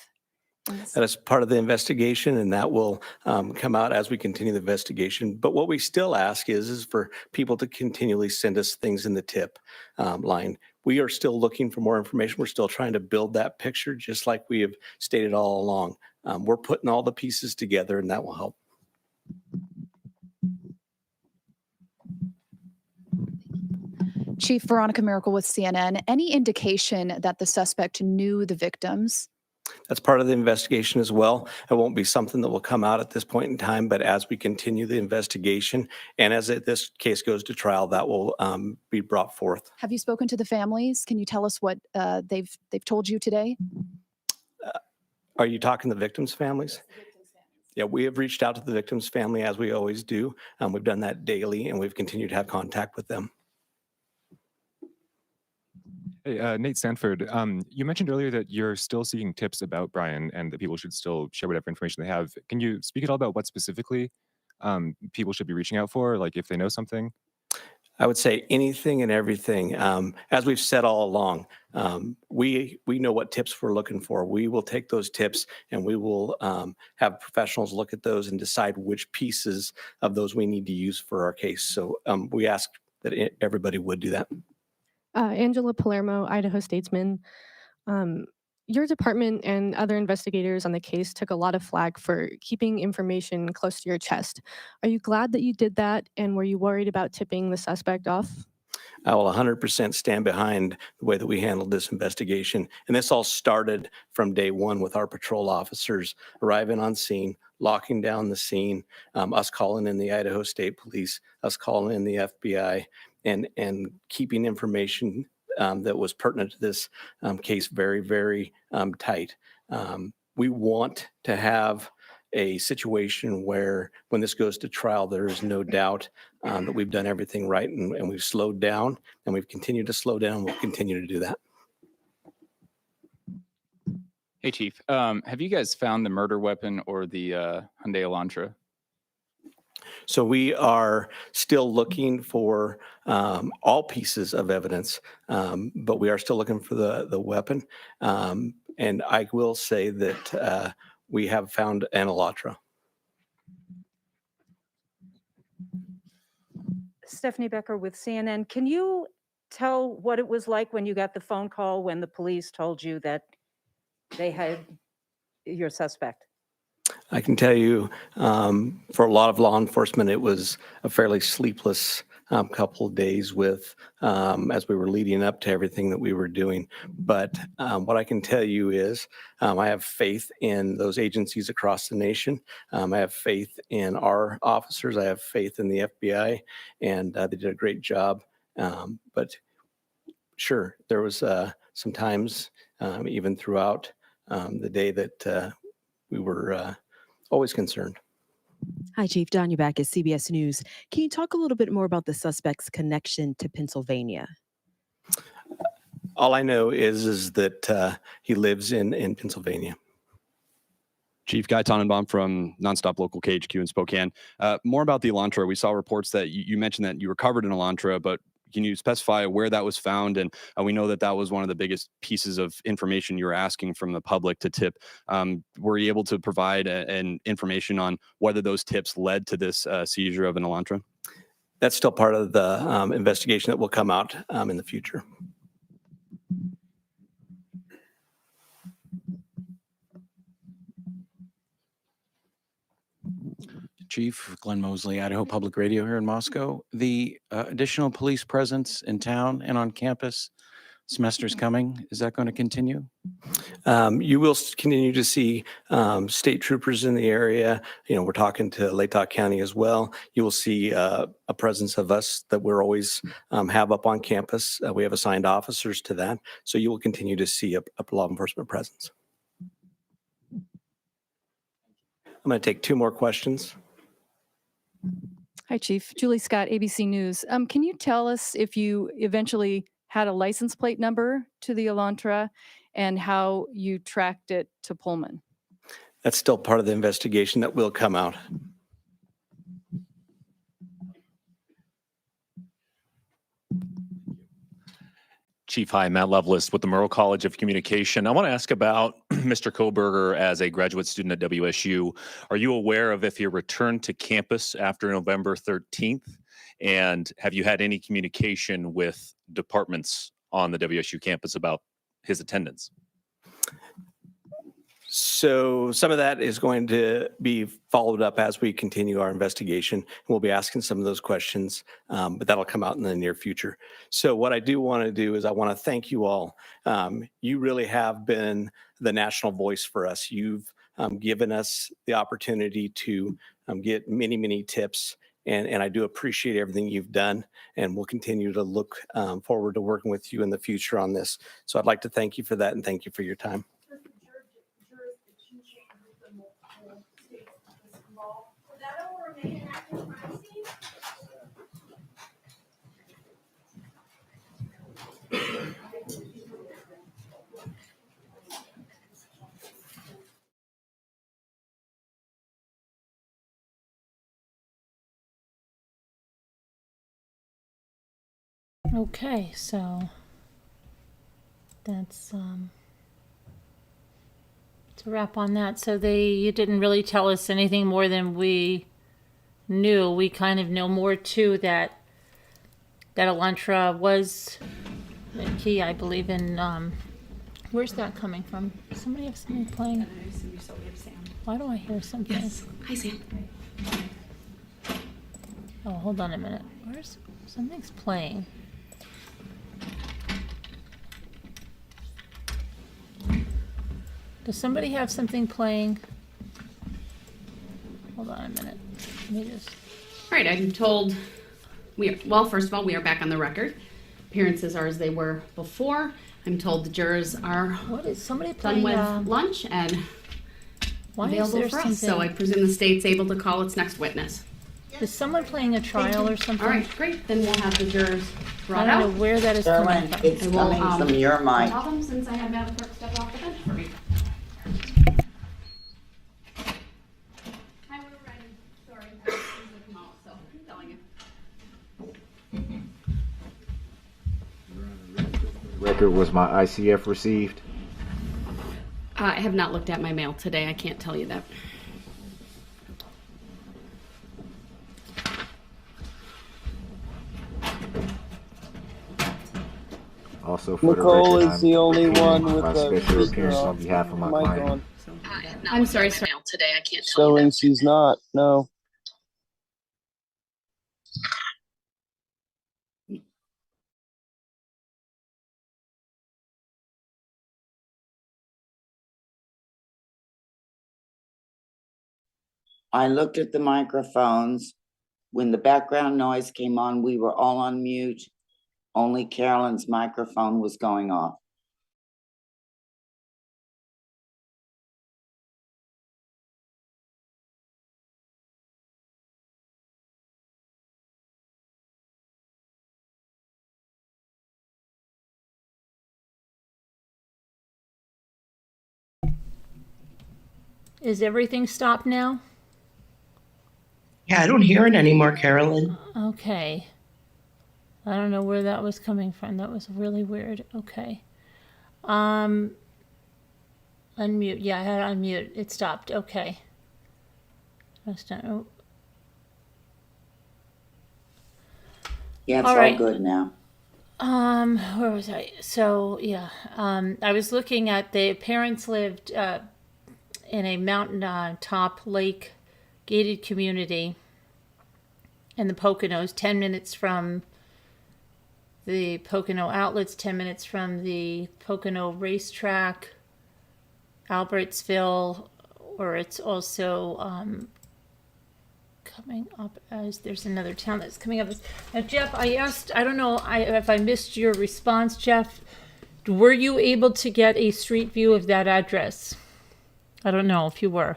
That is part of the investigation, and that will come out as we continue the investigation. But what we still ask is for people to continually send us things in the tip line. We are still looking for more information. We're still trying to build that picture, just like we have stated all along. We're putting all the pieces together, and that will help. Chief Veronica Miracle with CNN. Any indication that the suspect knew the victims? That's part of the investigation as well. It won't be something that will come out at this point in time, but as we continue the investigation and as this case goes to trial, that will be brought forth. Have you spoken to the families? Can you tell us what they've told you today? Are you talking the victims' families? Yeah, we have reached out to the victims' family as we always do. We've done that daily, and we've continued to have contact with them. Hey, Nate Sanford, you mentioned earlier that you're still seeking tips about Bryan and that people should still share whatever information they have. Can you speak at all about what specifically people should be reaching out for, like if they know something? I would say anything and everything. As we've said all along, we know what tips we're looking for. We will take those tips and we will have professionals look at those and decide which pieces of those we need to use for our case. So we ask that everybody would do that. Angela Palermo, Idaho Statesman. Your department and other investigators on the case took a lot of flack for keeping information close to your chest. Are you glad that you did that, and were you worried about tipping the suspect off? I will 100% stand behind the way that we handled this investigation. And this all started from day one with our patrol officers arriving on scene, locking down the scene, us calling in the Idaho State Police, us calling in the FBI, and keeping information that was pertinent to this case very, very tight. We want to have a situation where when this goes to trial, there is no doubt that we've done everything right and we've slowed down and we've continued to slow down. We'll continue to do that. Hey, Chief. Have you guys found the murder weapon or the Hyundai Elantra? So we are still looking for all pieces of evidence, but we are still looking for the weapon. And I will say that we have found an Elantra. Stephanie Becker with CNN. Can you tell what it was like when you got the phone call when the police told you that they had your suspect? I can tell you for a lot of law enforcement, it was a fairly sleepless couple of days with as we were leading up to everything that we were doing. But what I can tell you is I have faith in those agencies across the nation. I have faith in our officers. I have faith in the FBI, and they did a great job. But sure, there was some times even throughout the day that we were always concerned. Hi, Chief. Don Ubakis, CBS News. Can you talk a little bit more about the suspect's connection to Pennsylvania? All I know is that he lives in Pennsylvania. Chief Guy Tannenbaum from Nonstop Local KHQ in Spokane. More about the Elantra. We saw reports that you mentioned that you recovered an Elantra, but can you specify where that was found? And we know that that was one of the biggest pieces of information you were asking from the public to tip. Were you able to provide an information on whether those tips led to this seizure of an Elantra? That's still part of the investigation that will come out in the future. Chief Glenn Mosley, Idaho Public Radio here in Moscow. The additional police presence in town and on campus, semester's coming. Is that going to continue? You will continue to see state troopers in the area. You know, we're talking to Latah County as well. You will see a presence of us that we're always have up on campus. We have assigned officers to that. So you will continue to see a law enforcement presence. I'm going to take two more questions. Hi, Chief. Julie Scott, ABC News. Can you tell us if you eventually had a license plate number to the Elantra and how you tracked it to Pullman? That's still part of the investigation that will come out. Chief, hi, Matt Lovelace with the Murrow College of Communication. I want to ask about Mr. Kohberger as a graduate student at WSU. Are you aware of if he returned to campus after November 13th? And have you had any communication with departments on the WSU campus about his attendance? So some of that is going to be followed up as we continue our investigation. We'll be asking some of those questions, but that'll come out in the near future. So what I do want to do is I want to thank you all. You really have been the national voice for us. You've given us the opportunity to get many, many tips. And I do appreciate everything you've done, and we'll continue to look forward to working with you in the future on this. So I'd like to thank you for that, and thank you for your time. Okay, so that's it's a wrap on that. So you didn't really tell us anything more than we knew. We kind of know more too that Elantra was key, I believe, in where's that coming from? Somebody have something playing? Why do I hear something? Yes. Hi, Sam. Oh, hold on a minute. Where's something's playing? Does somebody have something playing? Hold on a minute. Let me just. All right, I'm told first of all, we are back on the record. Appearances are as they were before. I'm told the jurors are What is somebody done playing? with lunch and Why is available there for us. So I something? presume the state's able to call its next witness. Is someone playing a trial or something? All right, great. Then we'll have the jurors I brought don't out. know where that is coming from. I will, tell them since I have Madam Clerk step off the bench for me. Hi, we're ready. Sorry, I was gonna come out, so I'm telling you. Record, was my ICF received? I have not looked at my mail today. I can't tell you that. Also, for Nicole the record, is the only one with my the special speaker appearance on off. behalf of my Mic client. on. I'm sorry, sir. Today, I can't tell you Showing she's not. No. I looked at the microphones. When the background noise came on, we were all on mute. Only Carolyn's microphone was going off. Is everything stopped now? Yeah, I don't hear it anymore, Carolyn. Okay. I don't know where that was coming from. That was really weird. Okay. Unmute. Yeah, I had unmute. It stopped. Okay. That's not. Oh. Yeah, it's All all right. good now. Where was I? So yeah, I was looking at the parents lived in a mountain top lake gated community in the Poconos, 10 minutes from the Pocono outlets, 10 minutes from the Pocono racetrack, Albertsville, or it's also coming up as there's another town that's coming up. Now, Jeff, I asked, I don't know if I missed your response, Jeff. Were you able to get a street view of that address? I don't know if you were.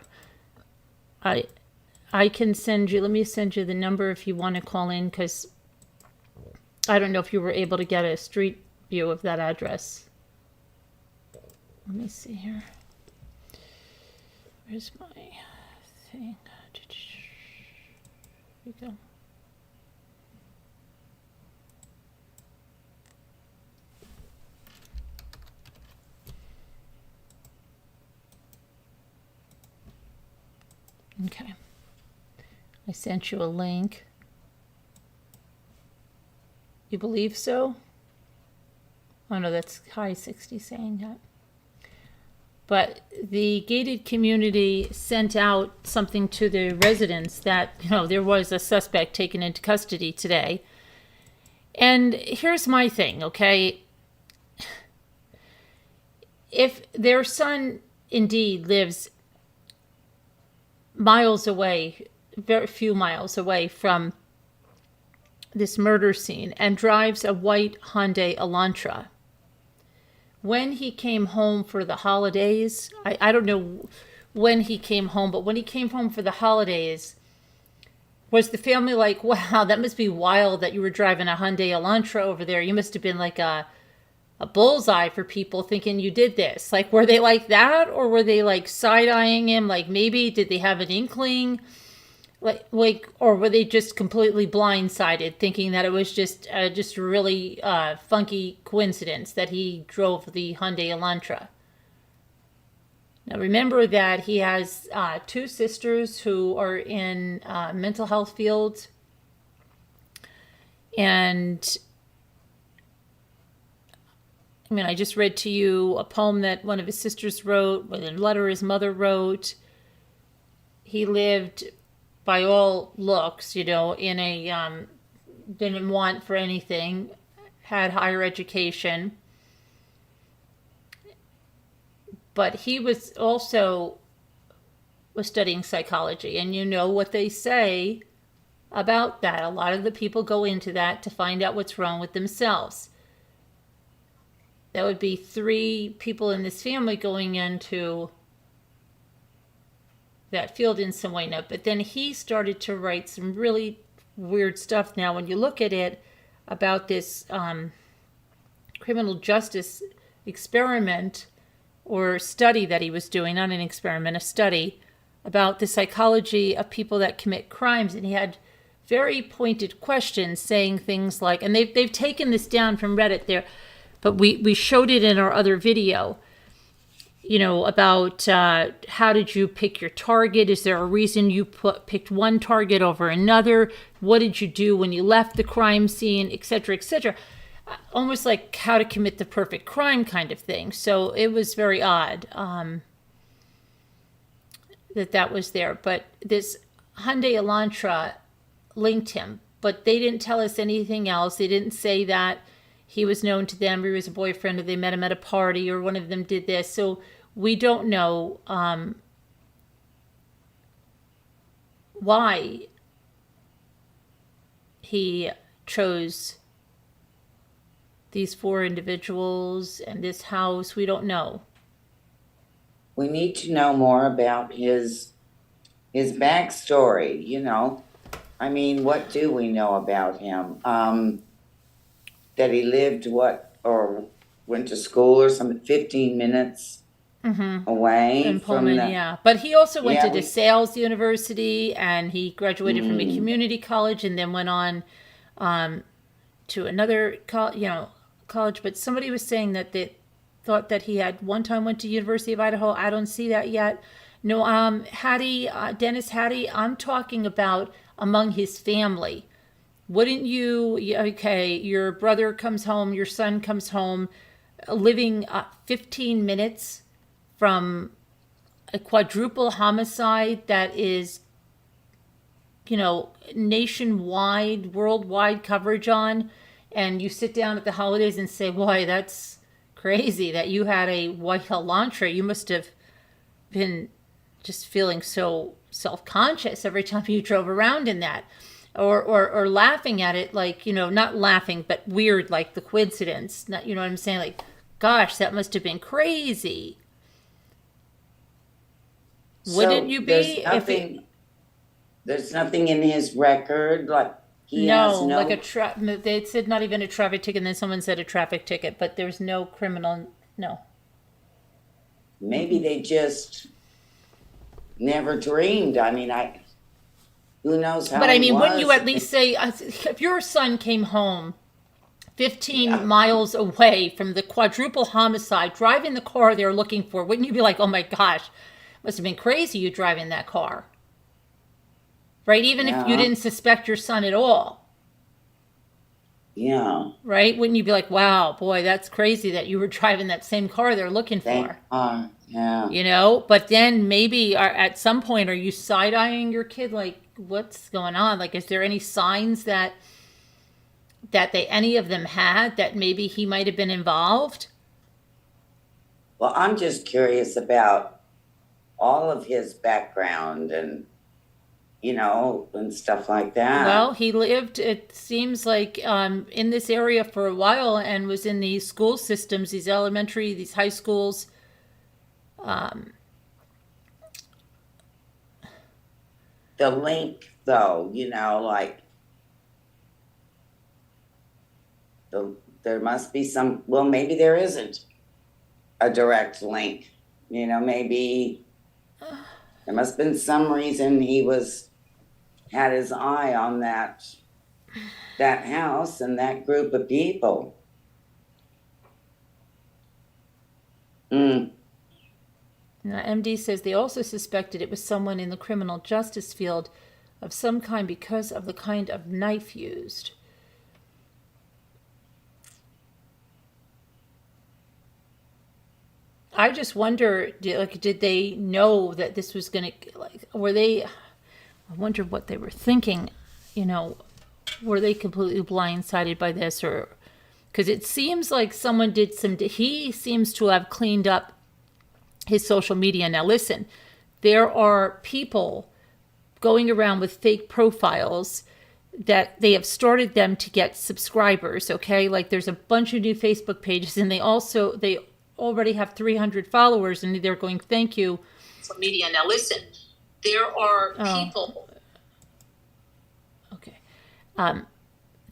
I can send you, let me send you the number if you want to call in, because I don't know if you were able to get a street view of that address. Let me see here. Where's my thing? Here we go. Okay. I sent you a link. You believe so? Oh no, that's High 60 saying that. But the gated community sent out something to the residents that, there was a suspect taken into custody today. And here's my thing, okay? If their son indeed lives miles away, very few miles away from this murder scene and drives a white Hyundai Elantra, when he came home for the holidays, I don't know when he came home, but when he came home for the holidays, was the family like, wow, that must be wild that you were driving a Hyundai Elantra over there. You must have been like a bullseye for people thinking you did this. Like, were they like that? Or were they like side-eyeing him? Like, maybe did they have an inkling or were they just completely blindsided, thinking that it was just a really funky coincidence that he drove the Hyundai Elantra? Now remember that he has 2 sisters who are in mental health fields, and I mean, I just read to you a poem that one of his sisters wrote, with a letter his mother wrote. He lived, by all looks, in a didn't want for anything, had higher education, but he was studying psychology, and you know what they say about that. A lot of the people go into that to find out what's wrong with themselves. That would be 3 people in this family going into that field in some way now. But then he started to write some really weird stuff now when you look at it about this criminal justice experiment or study that he was doing, not an experiment, a study about the psychology of people that commit crimes. And he had very pointed questions saying things like, and they've taken this down from Reddit there, but we showed it in our other video, about how did you pick your target? Is there a reason you picked one target over another? What did you do when you left the crime scene, et cetera, et cetera? Almost like how to commit the perfect crime kind of thing. So it was very odd that was there. But this Hyundai Elantra linked him, but they didn't tell us anything else. They didn't say that he was known to them, or he was a boyfriend, or they met him at a party, or one of them did this. So we don't know why he chose these 4 individuals and this house. We don't know. We need to know more about his backstory, I mean, what do we know about him? That he lived or went to school or something 15 minutes away in from Pullman, the, yeah. But he also went Yeah, to we- DeSales University, and he graduated from a Mm. community college, and then went on to another college. But somebody was saying that they thought that he had one time went to University of Idaho. I don't see that yet. No, Hattie, Dennis Hattie, I'm talking about among his family. Wouldn't you, okay, your brother comes home, your son comes home, living 15 minutes from a quadruple homicide that is, nationwide, worldwide coverage on, and you sit down at the holidays and say, boy, that's crazy that you had a white Elantra. You must have been just feeling so self-conscious every time you drove around in that. Or laughing at it, like, not laughing, but weird, like the coincidence. Not, you know what I'm saying? Like, gosh, that must have been crazy. Wouldn't you be there's nothing in his record, like he has no. like they said not even a traffic ticket, and then someone said a traffic ticket, but there's no criminal, no. Maybe they just never dreamed. I mean, who knows how. But I he mean, wouldn't you was. at least say, if your son came home 15 miles away from the quadruple homicide, driving the car they're looking for, wouldn't you be like, oh my gosh, must have been crazy you driving that car? Right? Even if you didn't suspect your son at all. Yeah. Right? Wouldn't you be like, wow, boy, that's crazy that you were driving that same car they're looking for? Yeah. But then maybe at some point, are you side-eyeing your kid? Like, what's going on? Like, is there any signs that any of them had that maybe he might have been involved? Well, I'm just curious about all of his background and, and stuff like that. Well, he lived, it seems like, in this area for a while, and was in these school systems, these elementary, these high schools. The link, though, there must be some, well, maybe there isn't a direct link. Maybe there must have been some reason he was had his eye on that house and that group of people. Now, MD says they also suspected it was someone in the criminal justice field of some kind because of the kind of knife used. I just wonder, did they know that this was going to, I wonder what they were thinking, were they completely blindsided by this, or, because it seems like someone did he seems to have cleaned up his social media. Now listen, there are people going around with fake profiles that they have started them to get subscribers, okay? Like there's a bunch of new Facebook pages, and they already have 300 followers, and they're going, thank you. Social media. Now listen, there are people. Okay.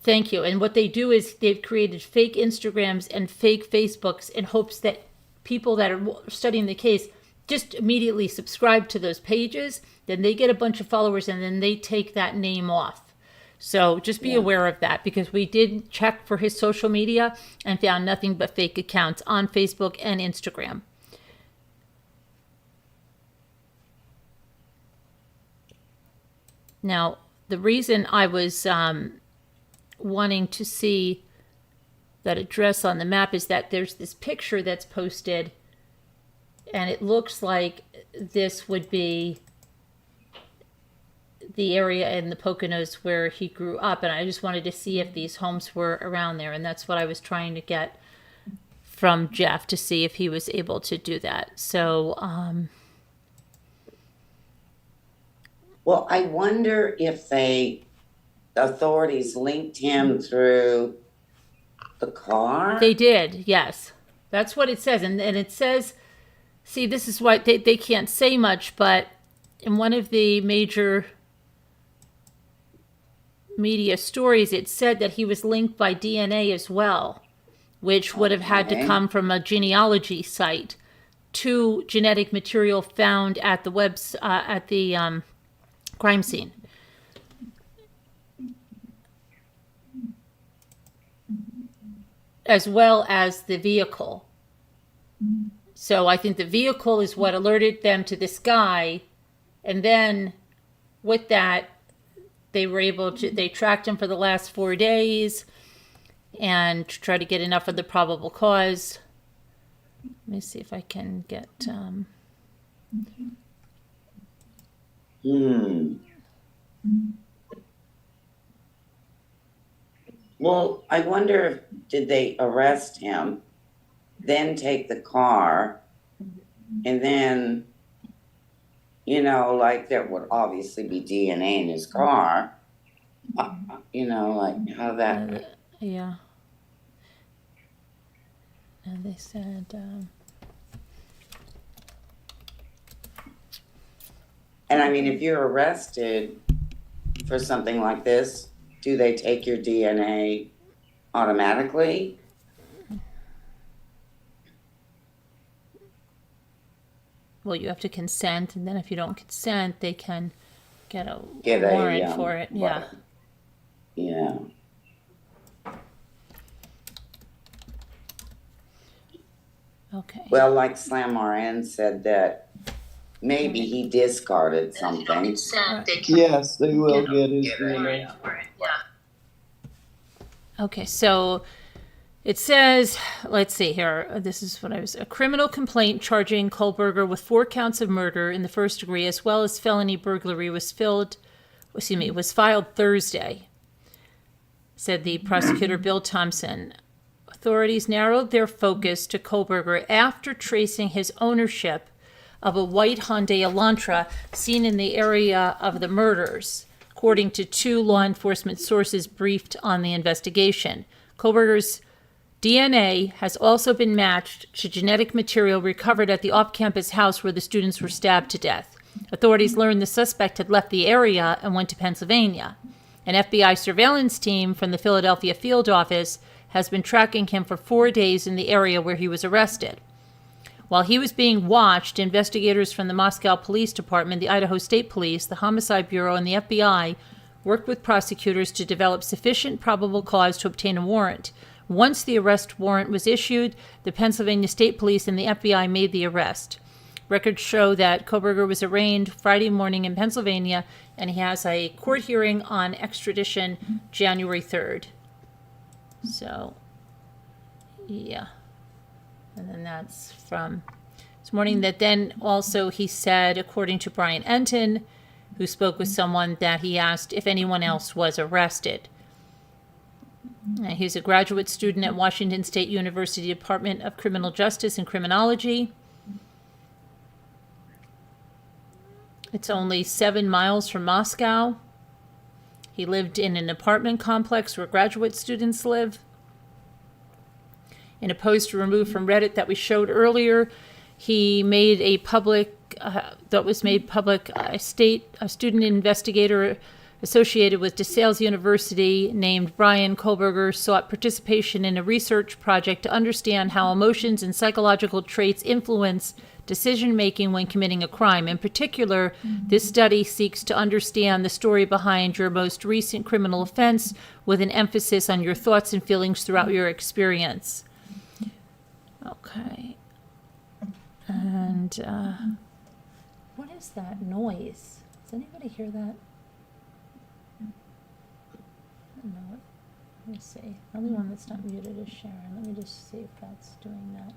Thank you. And what they do is they've created fake Instagrams and fake Facebooks in hopes that people that are studying the case just immediately subscribe to those pages. Then they get a bunch of followers, and then they take that name off. So just be aware of that, because we did check for his social media and found nothing but fake accounts on Facebook and Instagram. Now, the reason I was wanting to see that address on the map is that there's this picture that's posted, and it looks like this would be the area in the Poconos where he grew up, and I just wanted to see if these homes were around there, and that's what I was trying to get from Jeff, to see if he was able to do that. So well, I wonder if the authorities linked him through the car. They did, yes. That's what it says. And it says, see, this is why they can't say much, but in one of the major media stories, it said that he was linked by DNA as well, which would have had to come from a genealogy site to genetic material found at the crime scene. As well as the vehicle. So I think the vehicle is what alerted them to this guy, and then with that, they tracked him for the last 4 days and try to get enough of the probable cause. Let me see if I can get Well, I wonder, did they arrest him, then take the car, and then, like there would obviously be DNA in his car, like how that... yeah. And they said... And I mean, if you're arrested for something like this, do they take your DNA automatically? Well, you have to consent, and then if you don't consent, they can get a Get warrant for it. Yeah. Yeah. Okay. Well, like Slam RN said that maybe he discarded something. Yes, they will get his DNA. Okay, so it says, let's see here. This is what a criminal complaint charging Kohberger with 4 counts of murder in the first degree, as well as felony burglary, was filed Thursday, said the prosecutor Bill Thompson. Authorities narrowed their focus to Kohberger after tracing his ownership of a white Hyundai Elantra seen in the area of the murders, according to 2 law enforcement sources briefed on the investigation. Kohberger's DNA has also been matched to genetic material recovered at the off-campus house where the students were stabbed to death. Authorities learned the suspect had left the area and went to Pennsylvania. An FBI surveillance team from the Philadelphia field office has been tracking him for 4 days in the area where he was arrested. While he was being watched, investigators from the Moscow Police Department, the Idaho State Police, the Homicide Bureau, and the FBI worked with prosecutors to develop sufficient probable cause to obtain a warrant. Once the arrest warrant was issued, the Pennsylvania State Police and the FBI made the arrest. Records show that Kohberger was arraigned Friday morning in Pennsylvania, and he has a court hearing on extradition January 3rd. So, yeah. And then that's from this morning. That then also he said, according to Bryan Enton, who spoke with someone, that he asked if anyone else was arrested. He's a graduate student at Washington State University Department of Criminal Justice and Criminology. It's only 7 miles from Moscow. He lived in an apartment complex where graduate students live. In a post removed from Reddit that we showed earlier, he made a public, a student investigator associated with DeSales University named Bryan Kohberger sought participation in a research project to understand how emotions and psychological traits influence decision-making when committing a crime. In particular, this study seeks to understand the story behind your most recent criminal offense with an emphasis on your thoughts and feelings throughout your experience. Okay. And what is that noise? Does anybody hear that? I don't know. Let me see. The only one that's not muted is Sharon. Let me just see if that's doing that.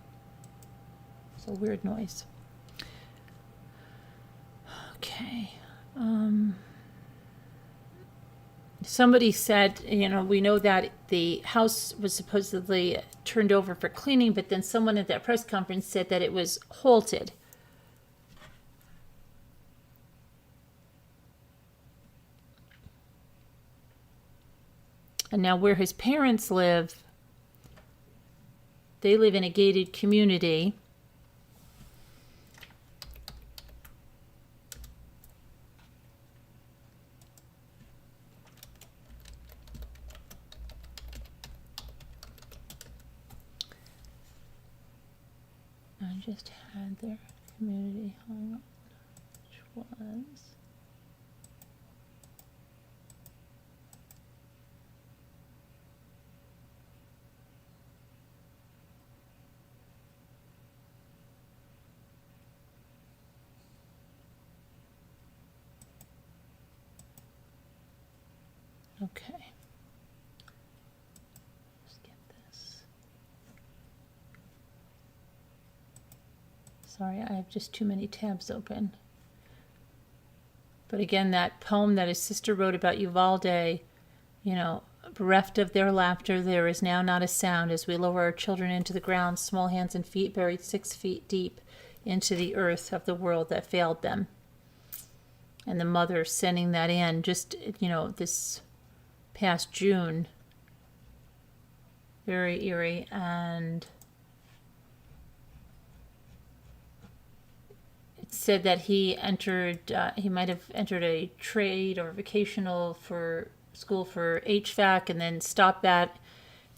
It's a weird noise. Okay. Somebody said, we know that the house was supposedly turned over for cleaning, but then someone at that press conference said that it was halted. And now where his parents live, they live in a gated community. I just had their community hung up, which was... Okay. Let's get this. Sorry, I have just too many tabs open. But again, that poem that his sister wrote about Uvalde, bereft of their laughter, there is now not a sound as we lower our children into the ground, small hands and feet buried 6 feet deep into the earth of the world that failed them. And the mother sending that in just, this past June. Very eerie. And it said that he might have entered a trade or vocational for school for HVAC and then stopped that,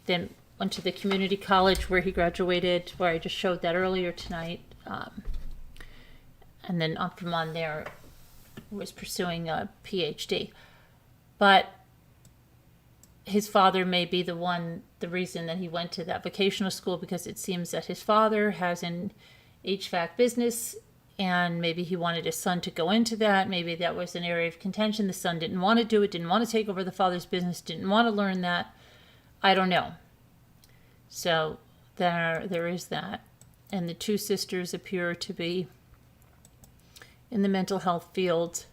then went to the community college where he graduated, where I just showed that earlier tonight. And then up from on there was pursuing a PhD. But his father may be the reason that he went to that vocational school, because it seems that his father has an HVAC business and maybe he wanted his son to go into that. Maybe that was an area of contention. The son didn't want to do it, didn't want to take over the father's business, didn't want to learn that. I don't know. So there is that. And the two sisters appear to be in the mental health field.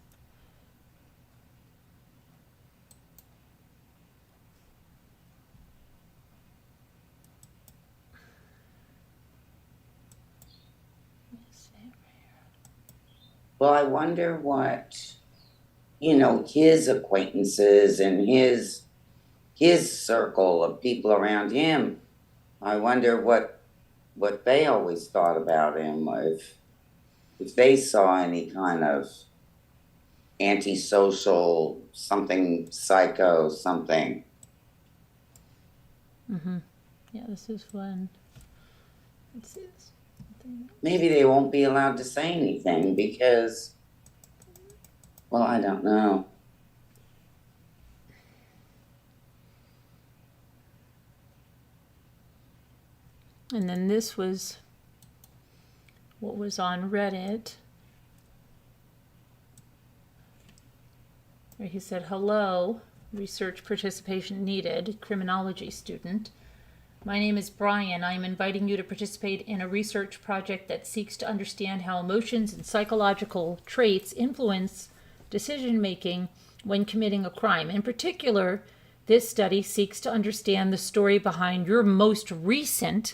Well, I wonder what, his acquaintances and his circle of people around him, I wonder what they always thought about him, if they saw any kind of antisocial, something psycho, something. Mm-hmm. Yeah, this is when, let's see this. maybe they won't be allowed to say anything because, well, I don't know. And then this was what was on Reddit, where he said, hello, research participation needed, criminology student. My name is Bryan. I am inviting you to participate in a research project that seeks to understand how emotions and psychological traits influence decision making when committing a crime. In particular, this study seeks to understand the story behind your most recent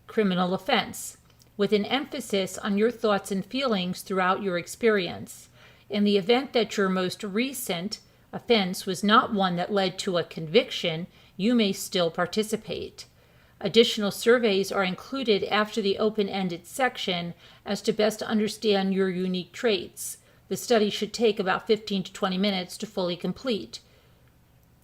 criminal offense, with an emphasis on your thoughts and feelings throughout your experience. In the event that your most recent offense was not one that led to a conviction, you may still participate. Additional surveys are included after the open-ended section as to best understand your unique traits. The study should take about 15 to 20 minutes to fully complete.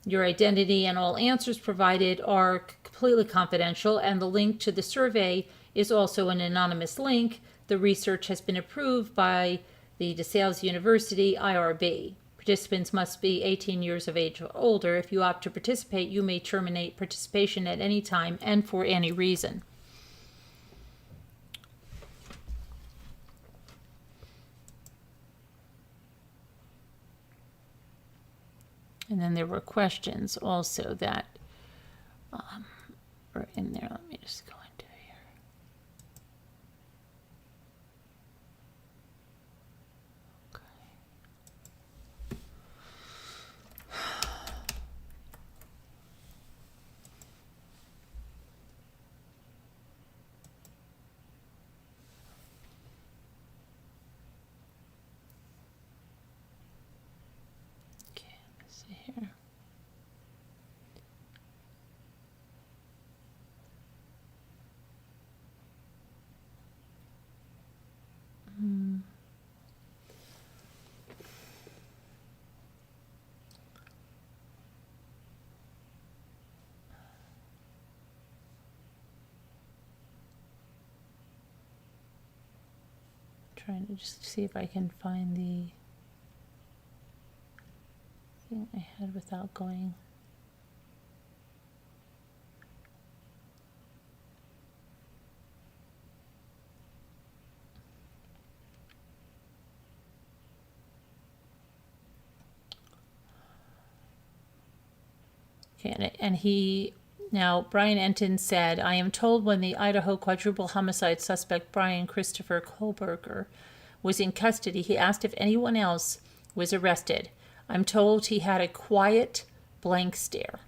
Your identity and all answers provided are completely confidential, and the link to the survey is also an anonymous link. The research has been approved by the DeSales University IRB. Participants must be 18 years of age or older. If you opt to participate, you may terminate participation at any time and for any reason. And then there were questions also that were in there. Let me just go into here. Okay, let's see here. Trying to just see if I can find the thing I had without going. Okay, and he, now Bryan Enton said, I am told when the Idaho quadruple homicide suspect Bryan Christopher Kohberger was in custody, he asked if anyone else was arrested. I'm told he had a quiet, blank stare.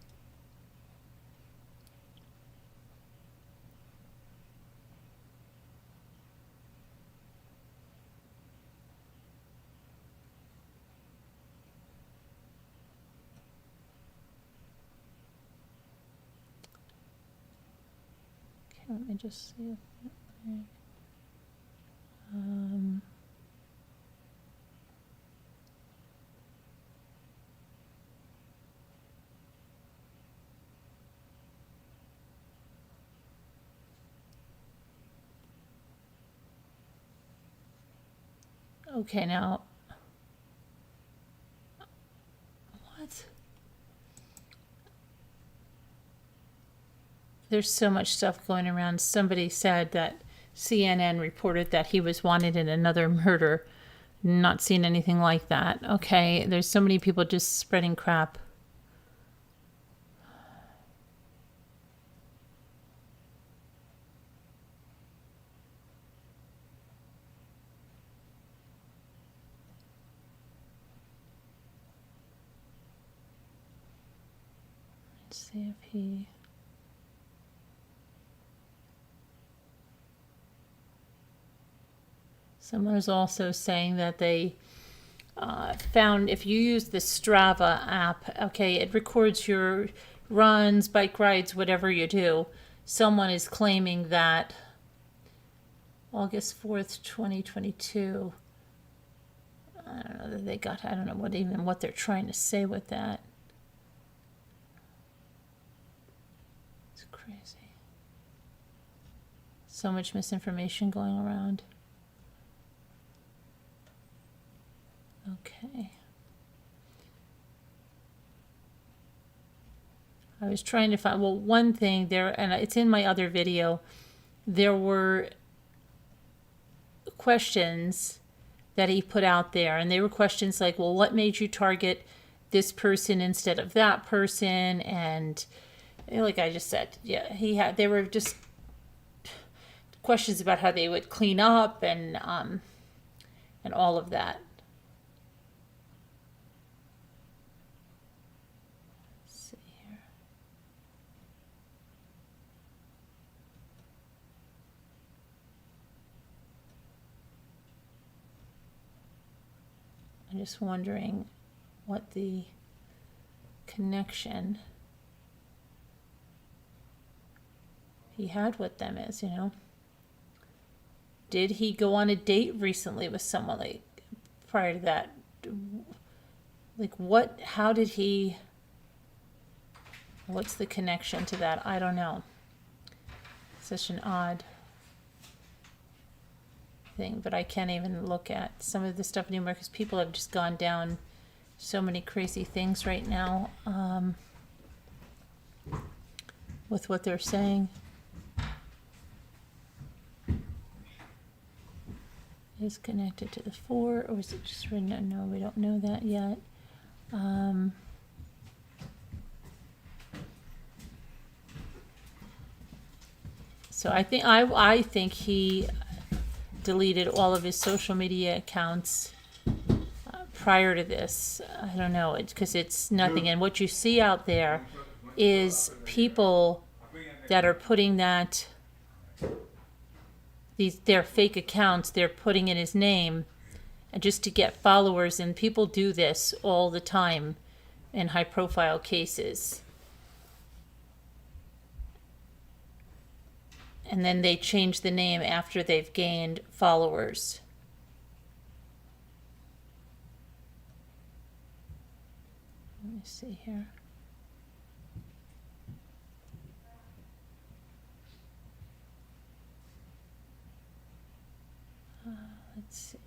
Okay, let me just see if okay, now, what? There's so much stuff going around. Somebody said that CNN reported that he was wanted in another murder. Not seen anything like that. Okay, there's so many people just spreading crap. Let's see if he... Someone is also saying that they found if you use the Strava app, okay, it records your runs, bike rides, whatever you do. Someone is claiming that August 4th, 2022, I don't know that they got, I don't know what they're trying to say with that. It's crazy. So much misinformation going around. Okay. I was trying to find, well, one thing there, and it's in my other video, there were questions that he put out there, and they were questions like, well, what made you target this person instead of that person? And like I just said, yeah, they were just questions about how they would clean up and all of that. Let's see here. I'm just wondering what the connection he had with them is, you know. Did he go on a date recently with someone, like, prior to that? Like, what, how did he, what's the connection to that? I don't know. Such an odd thing, but I can't even look at some of the stuff anymore because people have just gone down so many crazy things right now with what they're saying. Is connected to the 4, or is it just written? No, we don't know that yet. So I think he deleted all of his social media accounts prior to this. I don't know, because it's nothing. And what you see out there is people that are putting that, their fake accounts, they're putting in his name and just to get followers, and people do this all the time in high profile cases. And then they change the name after they've gained followers. Let me see here. Let's see.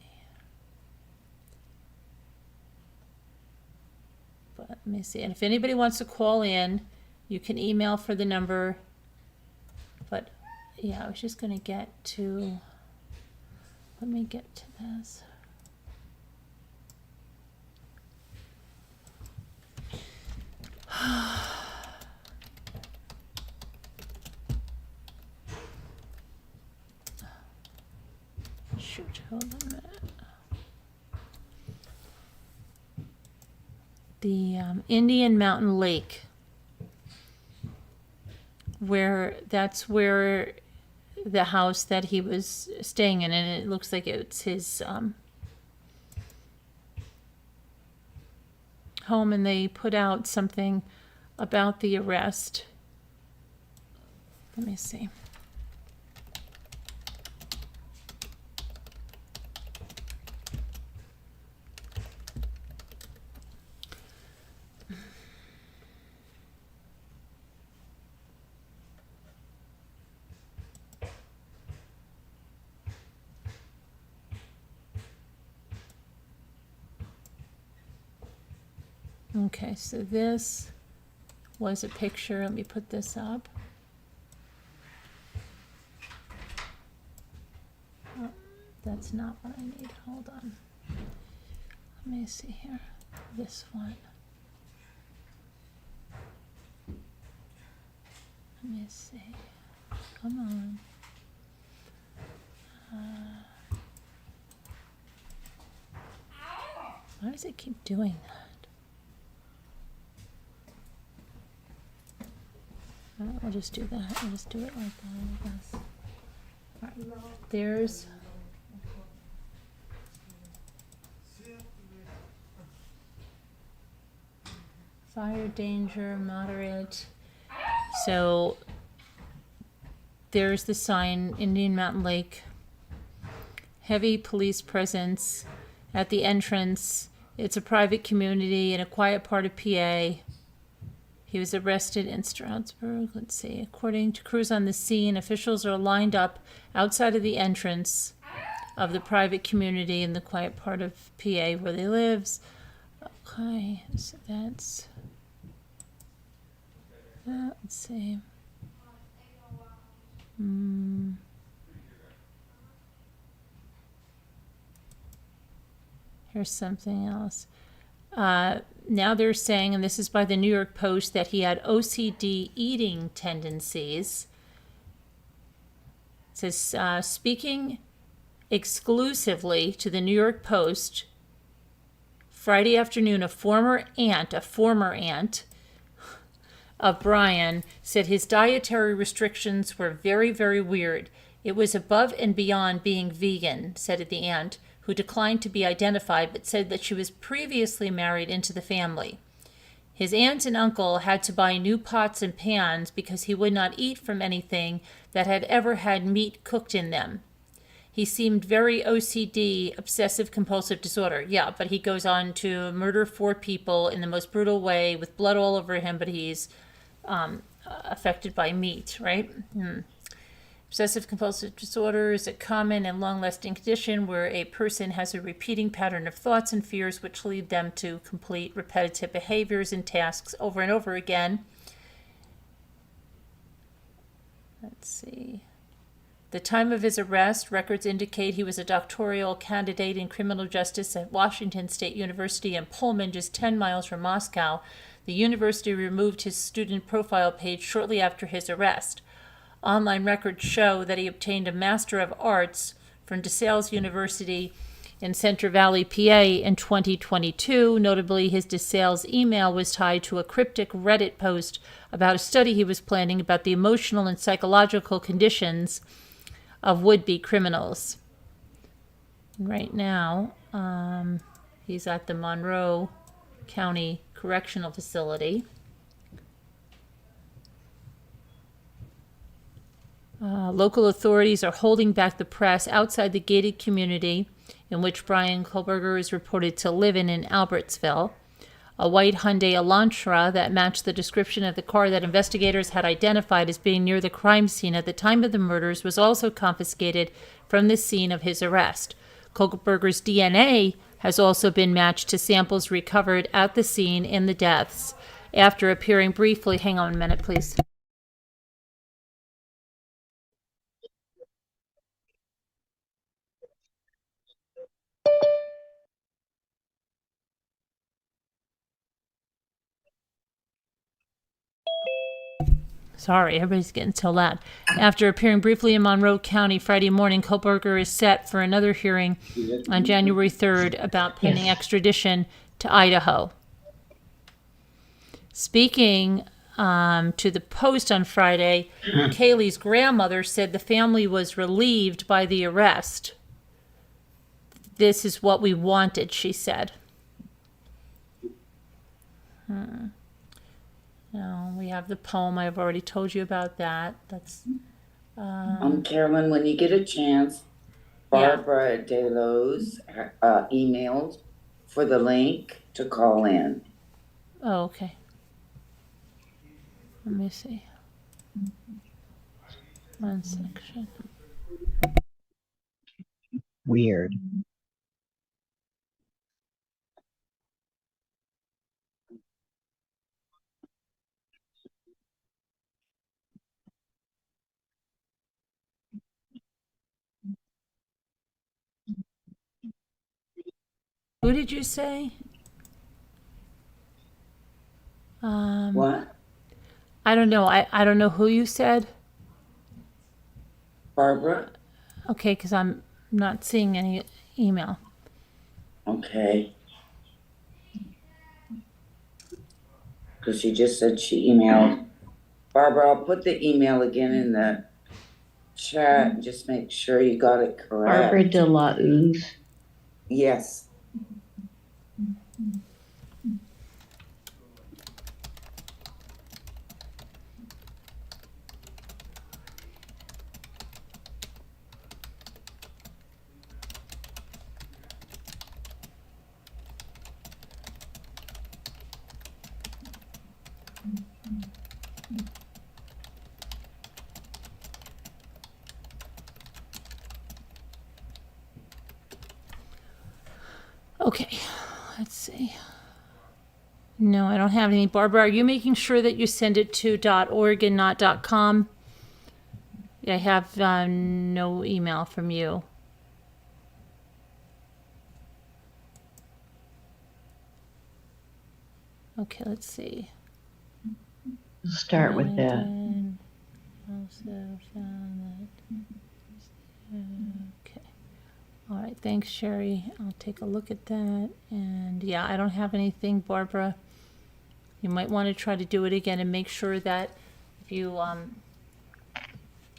But let me see. And if anybody wants to call in, you can email for the number. But yeah, I was just going to get to, let me get to this. Shoot, hold on a minute. The Indian Mountain Lake, that's where the house that he was staying in, and it looks like it's his home, and they put out something about the arrest. Let me see. Okay, so this was a picture. Let me put this up. Oh, that's not what I need. Hold on. Let me see here. This one. Let me see. Come on. Why does it keep doing that? I'll just do that. I'll just do it like that, I guess. All right. There's fire danger, moderate. So there's the sign, Indian Mountain Lake. Heavy police presence at the entrance. It's a private community in a quiet part of PA. He was arrested in Stroudsburg. Let's see. According to crews on the scene, officials are lined up outside of the entrance of the private community in the quiet part of PA where they lives. Okay, so that's... let's see. Here's something else. Now they're saying, and this is by the New York Post, that he had OCD eating tendencies. It says, speaking exclusively to the New York Post, Friday afternoon, a former aunt of Bryan said his dietary restrictions were very, very weird. It was above and beyond being vegan, said the aunt, who declined to be identified but said that she was previously married into the family. His aunt and uncle had to buy new pots and pans because he would not eat from anything that had ever had meat cooked in them. He seemed very OCD, obsessive compulsive disorder. Yeah, but he goes on to murder 4 people in the most brutal way with blood all over him, but he's affected by meat, right? Obsessive compulsive disorder is a common and long-lasting condition where a person has a repeating pattern of thoughts and fears which lead them to complete repetitive behaviors and tasks over and over again. Let's see. The time of his arrest, records indicate he was a doctoral candidate in criminal justice at Washington State University in Pullman, just 10 miles from Moscow. The university removed his student profile page shortly after his arrest. Online records show that he obtained a Master of Arts from DeSales University in Center Valley, PA in 2022. Notably, his DeSales email was tied to a cryptic Reddit post about a study he was planning about the emotional and psychological conditions of would-be criminals. Right now, he's at the Monroe County Correctional Facility. Local authorities are holding back the press outside the gated community in which Bryan Kohberger is reported to live in Albertsville. A white Hyundai Elantra that matched the description of the car that investigators had identified as being near the crime scene at the time of the murders was also confiscated from the scene of his arrest. Kohberger's DNA has also been matched to samples recovered at the scene in the deaths. After appearing briefly, hang on a minute, please. Sorry, everybody's getting so loud. After appearing briefly in Monroe County Friday morning, Kohberger is set for another hearing on January 3rd about pending extradition to Idaho. Speaking to the Post on Friday, Kaylee's grandmother said the family was relieved by the arrest. This is what we wanted, she said. No, we have the poem. I've already told you about that. That's Carolyn, when you get a chance, Barbara Delos emailed for the link to call in. Oh, okay. Let me see. One section. Weird. Who did you say? What? I don't know. I don't know who you said. Barbara? Okay, because I'm not seeing any email. Okay. Because she just said she emailed. Barbara, I'll put the email again in the chat and just make sure you got it correct. Barbara DeLauz. Yes. Okay, let's see. No, I don't have any. Barbara, are you making sure that you send it to .org and not .com? I have no email from you. Okay, let's see. Start with that. Bryan also found that. Okay. All right. Thanks, Sherry. I'll take a look at that. And yeah, I don't have anything, Barbara. You might want to try to do it again and make sure that if you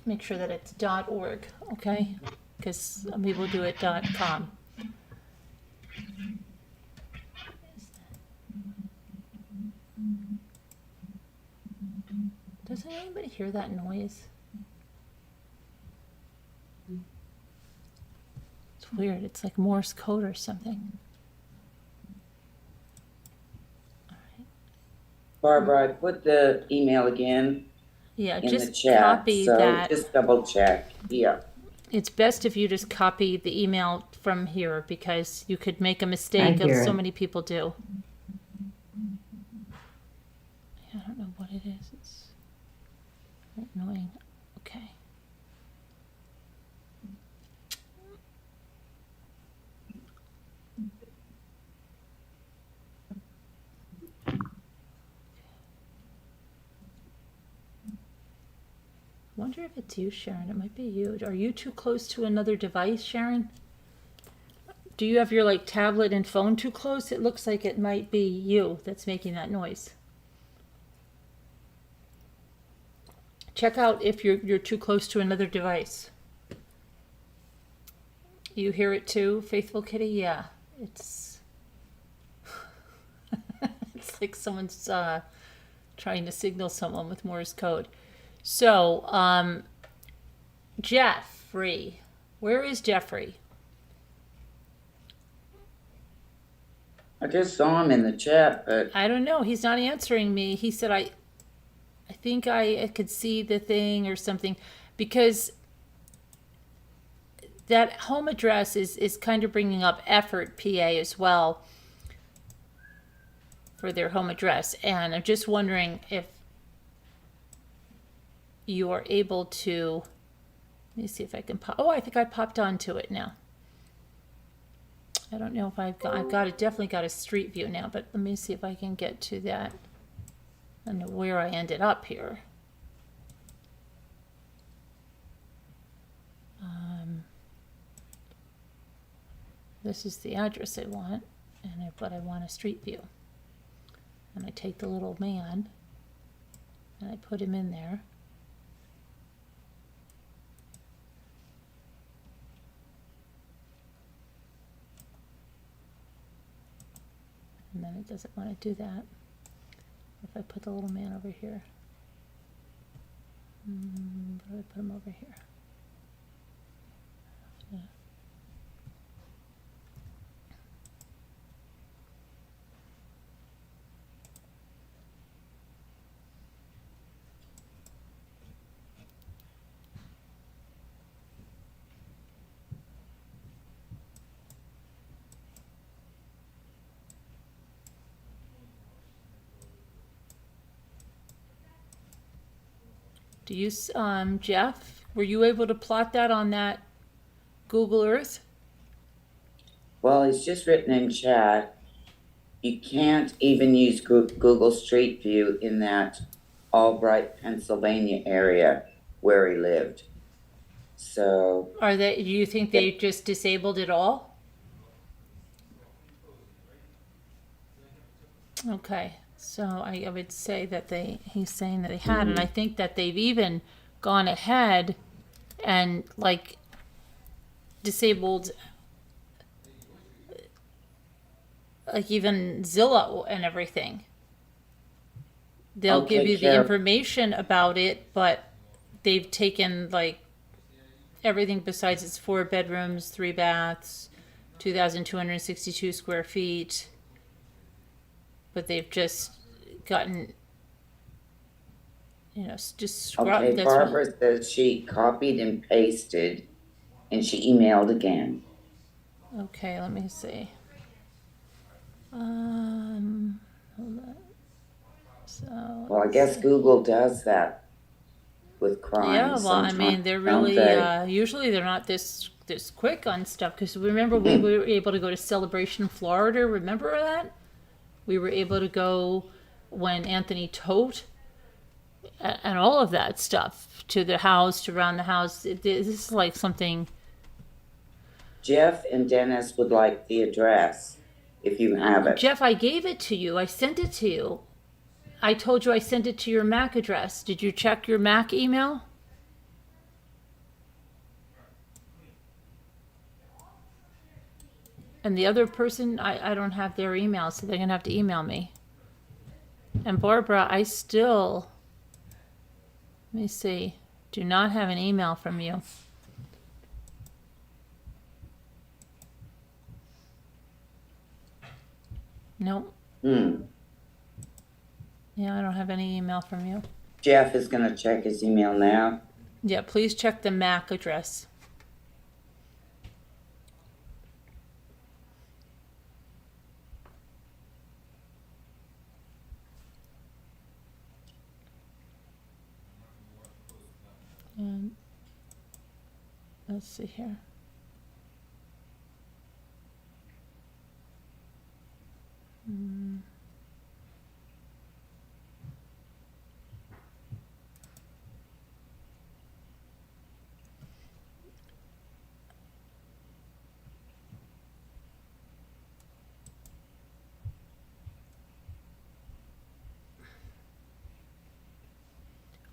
make sure that it's .org, okay? Because some people do it .com. Doesn't anybody hear that noise? It's weird. It's like Morse code or something. Barbara, I put the email again Yeah, in the just chat, copy so that. just double check. Yeah. It's best if you just copy the email from here because you could make a mistake, as hear so it. many people do. I don't know what it is. It's annoying. Okay. I wonder if it's you, Sharon. It might be you. Are you too close to another device, Sharon? Do you have your like tablet and phone too close? It looks like it might be you that's making that noise. Check out if you're too close to another device. You hear it too, Faithful Kitty? Yeah, it's it's like someone's trying to signal someone with Morse code. So, Jeffrey, where is Jeffrey? I just saw him in the chat, but I don't know. He's not answering me. He said, I think I could see the thing or something, because that home address is kind of bringing up Effort, PA as well for their home address. And I'm just wondering if you are able to, let me see if I can pop. Oh, I think I popped onto it now. I don't know if I've got it, definitely got a street view now, but let me see if I can get to that. I don't know where I ended up here. This is the address I want, but I want a street view. And I take the little man and I put him in there. And then it doesn't want to do that. If I put the little man over here. Where do I put him over here? Yeah. Do you, Jeff, were you able to plot that on that Google Earth? well, it's just written in chat. You can't even use Google Street View in that Albright, Pennsylvania area where he lived. So, Do you think they just disabled it all? Okay, so I would say that he's saying that they had, and I think that they've even gone ahead and like disabled like even Zillow and everything. They'll give you the information about it, but they've taken like everything besides its 4 bedrooms, 3 baths, 2,262 square feet. But they've just gotten just scrub. Okay, That's Barbara says she copied and pasted and she emailed again. Okay, let me see. Hold on. So Well, I let's guess see. Google does that with Yeah, crimes well, I sometimes, mean, they're don't really they? usually they're not this quick on stuff. Because remember, we were able to go to Celebration, Florida. Remember that? We were able to go when Anthony Tote and all of that stuff to the house, to around the house. This is like something. Jeff and Dennis would like the address if you have it. Jeff, I gave it to you. I sent it to you. I told you I sent it to your Mac address. Did you check your Mac email? And the other person, I don't have their email, so they're going to have to email me. And Barbara, I still, let me see, do not have an email from you. Nope. Yeah, I don't have any email from you. Jeff is going to check his email now. Yeah, please check the MAC address. And let's see here.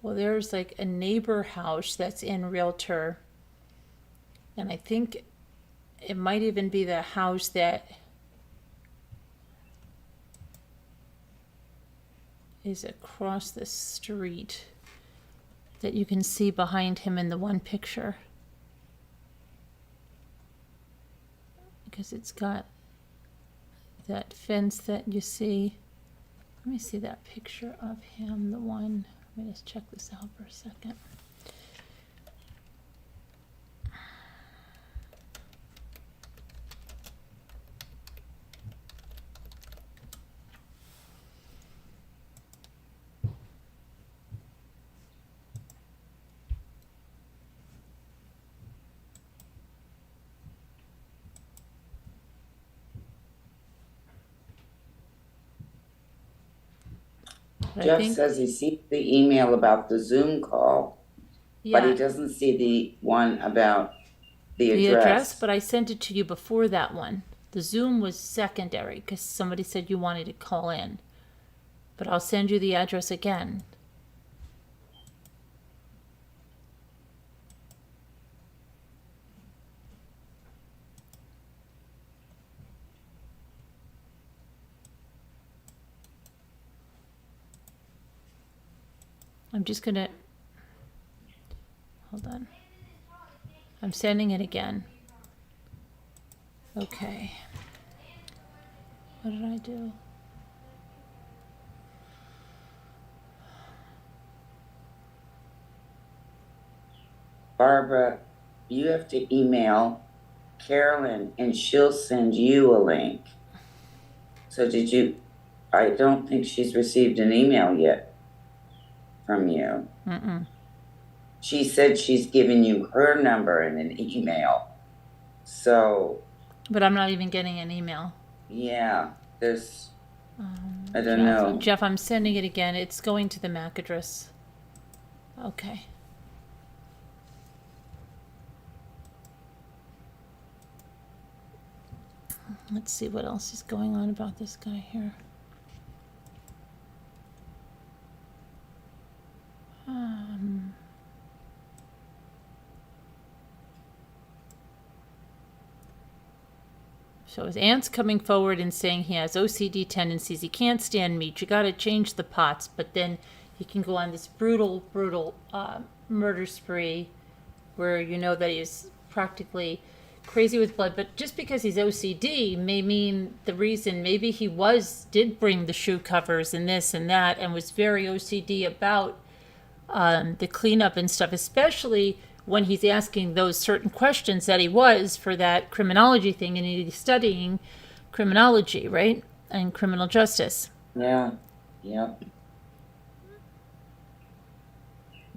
Well, there's like a neighbor house that's in Realtor. And I think it might even be the house that is across the street that you can see behind him in the one picture. Because it's got that fence that you see. Let me see that picture of him, the one. Let me just check this out for a second. Jeff says he sees the email about the Zoom call, but he doesn't see the one about the address. But I sent it to you before that one. The Zoom was secondary because somebody said you wanted to call in. But I'll send you the address again. I'm just gonna, hold on. I'm sending it again. Okay. What did I do? Barbara, you have to email Carolyn and she'll send you a link. So I don't think she's received an email yet from you. She said she's given you her number in an email. So. But I'm not even getting an email. Yeah, there's, I don't know. Jeff, I'm sending it again. It's going to the MAC address. Okay. Let's see what else is going on about this guy here. So his aunt's coming forward and saying he has OCD tendencies. He can't stand meat. You got to change the pots. But then he can go on this brutal murder spree where you know that he's practically crazy with blood. But just because he's OCD may mean the reason maybe he did bring the shoe covers and this and that and was very OCD about the cleanup and stuff, especially when he's asking those certain questions that he was for that criminology thing, and he's studying criminology, right? And criminal justice. Yeah, yep.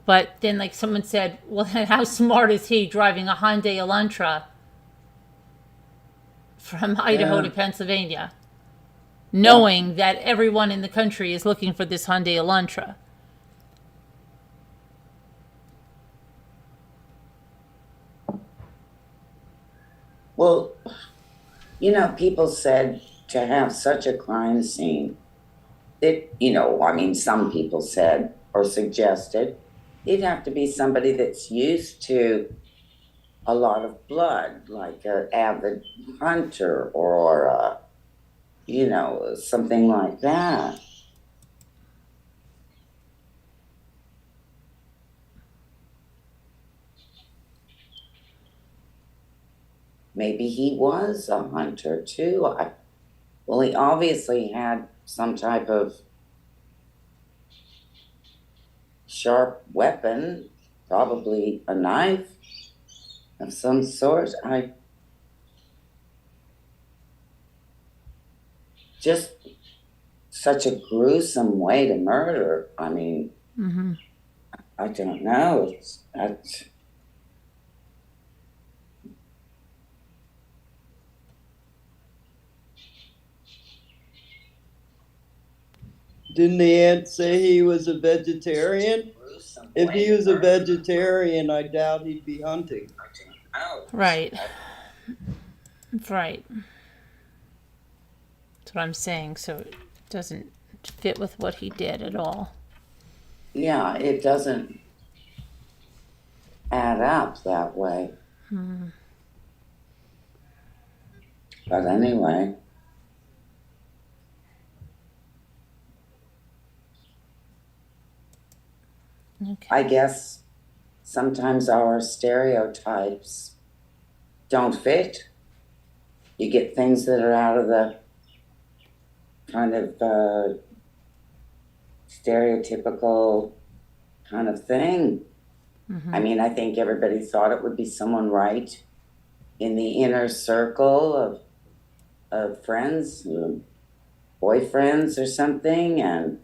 But then, like someone said, well, how smart is he driving a Hyundai Elantra from Idaho to Yeah. Pennsylvania, knowing that everyone in the country is looking for this Hyundai Elantra? Well, you know, people said to have such a crime scene, that, you know, I mean, some people said or suggested it'd have to be somebody that's used to a lot of blood, like an avid hunter or, you know, something like that. Maybe he was a hunter too. Well, he obviously had some type of sharp weapon, probably a knife of some sort. Just such a gruesome way to murder. I mean, Mm-hmm. I don't know. That's, Didn't the aunt say he was a vegetarian? If he was a vegetarian, I doubt he'd be hunting. Right. Right. That's what I'm saying. So it doesn't fit with what he did at all. yeah, it doesn't add up that way. Hmm. But anyway. Okay. I guess sometimes our stereotypes don't fit. You get things that are out of the kind of stereotypical kind of thing. Mm-hmm. I mean, I think everybody thought it would be someone right in the inner circle of friends, boyfriends or something, and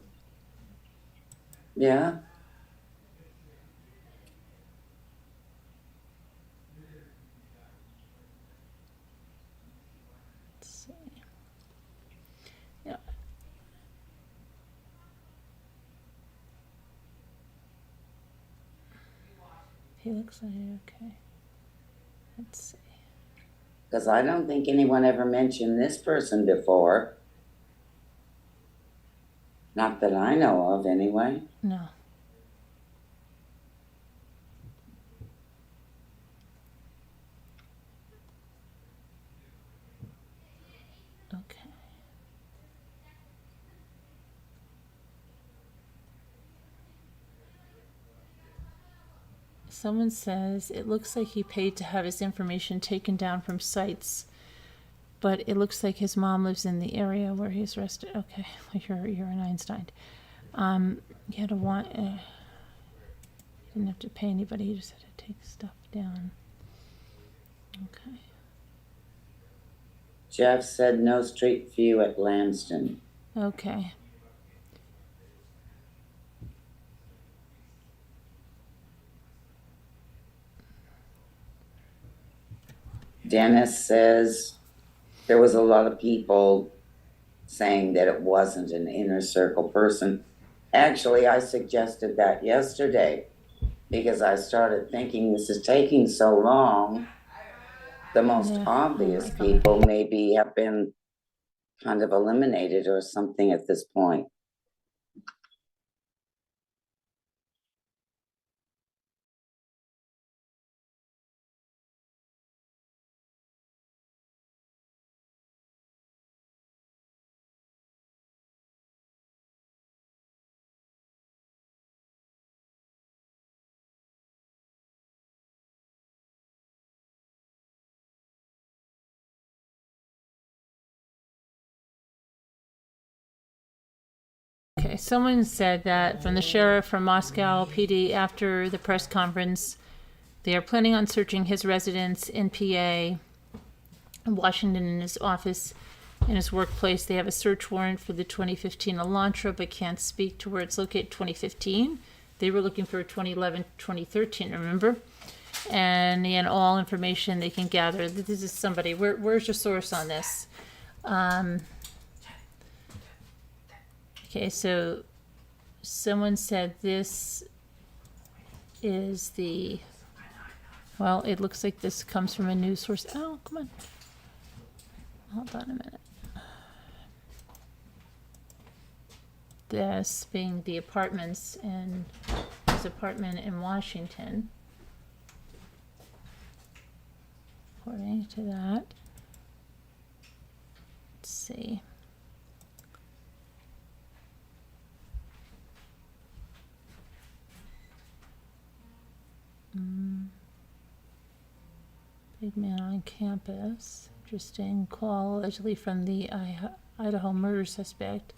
yeah. Let's see. Yeah. He looks like okay. Let's see. Because I don't think anyone ever mentioned this person before. Not that I know of, anyway. No. Okay. Someone says it looks like he paid to have his information taken down from sites, but it looks like his mom lives in the area where he's arrested. Okay, well, you're an Einstein. He had to want. He didn't have to pay anybody. He just had to take stuff down. Okay. Jeff said no street view at Lanston. Okay. Dennis says there was a lot of people saying that it wasn't an inner circle person. Actually, I suggested that yesterday because I started thinking this is taking so long. The most Yeah. obvious Oh my God. people maybe have been kind of eliminated or something at this point. Someone said that from the sheriff from Moscow PD after the press conference, they are planning on searching his residence in PA, in Washington, in his office, in his workplace. They have a search warrant for the 2015 Elantra, but can't speak to where it's located. 2015. They were looking for 2011, 2013, remember? And all information they can gather. This is somebody. Where's your source on this? Okay, so someone said this is the, well, it looks like this comes from a news source. Oh, come on. Hold on a minute. This being the apartments in his apartment in Washington. According to that, let's see. Big man on campus. Interesting call, allegedly from the Idaho murder suspect,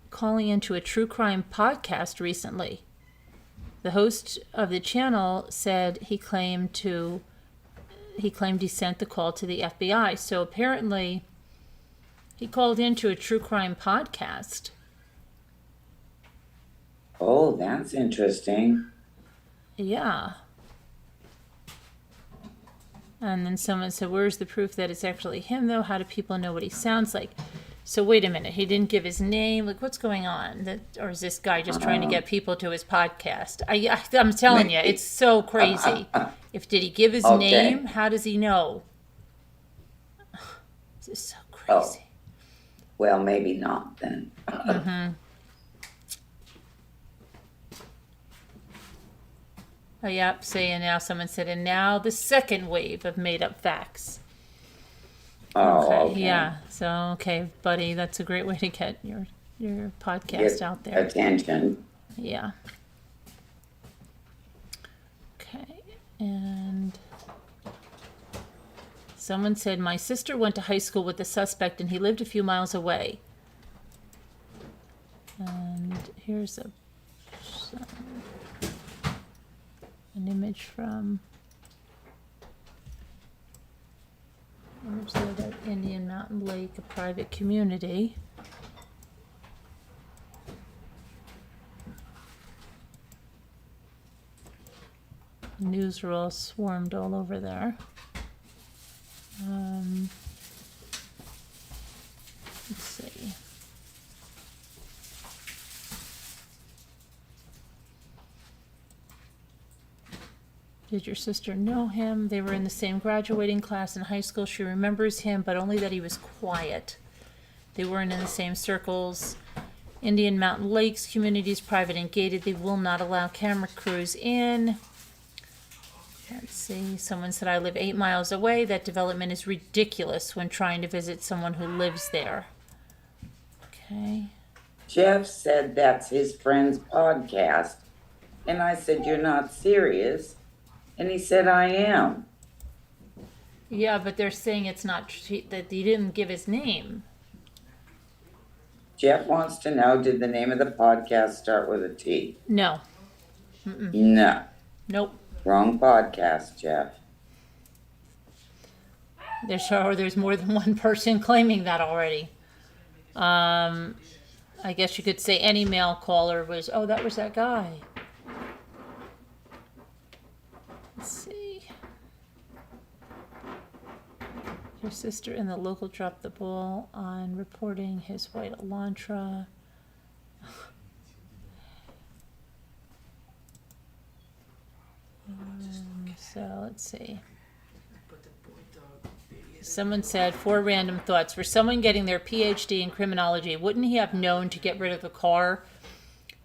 calling into a true crime podcast recently. The host of the channel said he claimed he sent the call to the FBI. So apparently he called into a true crime podcast. Oh, that's interesting. Yeah. And then someone said, where's the proof that it's actually him, though? How do people know what he sounds like? So wait a minute. He didn't give his name. Like, what's going on? Or is this guy just trying to get people to his podcast? I'm telling you, it's so crazy. Did he give his name? How does he know? This is so crazy. Oh. Well, maybe not then. Mm-hmm. Oh, yep, saying now, someone said, and now the second wave of made-up facts. Oh, okay. Yeah, so, okay, buddy, that's a great way to get your podcast out there. Attention. Yeah. Okay, and someone said, my sister went to high school with the suspect, and he lived a few miles away. And here's an image from, where's that, Indian Mountain Lake, a private community. News are all swarmed all over there. Let's see. Did your sister know him? They were in the same graduating class in high school. She remembers him, but only that he was quiet. They weren't in the same circles. Indian Mountain Lakes community is private and gated. They will not allow camera crews in. Let's see. Someone said, I live 8 miles away. That development is ridiculous when trying to visit someone who lives there. Okay. Jeff said that's his friend's podcast. And I said, you're not serious. And he said, I am. Yeah, but they're saying it's not that he didn't give his name. Jeff wants to know, did the name of the podcast start with a T? No. Mm-mm. No. Nope. Wrong podcast, Jeff. There's more than one person claiming that already. I guess you could say any male caller was, oh, that was that guy. Let's see. Your sister and the local dropped the ball on reporting his white Elantra. So let's see. Someone said 4 random thoughts. For someone getting their PhD in criminology, wouldn't he have known to get rid of the car?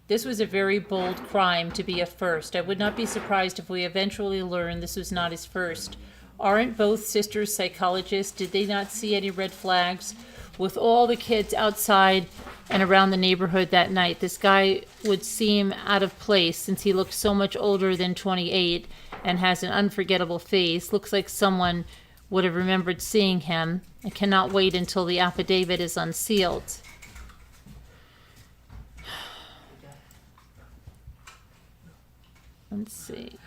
This was a very bold crime to be a first. I would not be surprised if we eventually learn this was not his first. Aren't both sisters psychologists? Did they not see any red flags? With all the kids outside and around the neighborhood that night, this guy would seem out of place since he looks so much older than 28 and has an unforgettable face. Looks like someone would have remembered seeing him. I cannot wait until the affidavit is unsealed. Let's see.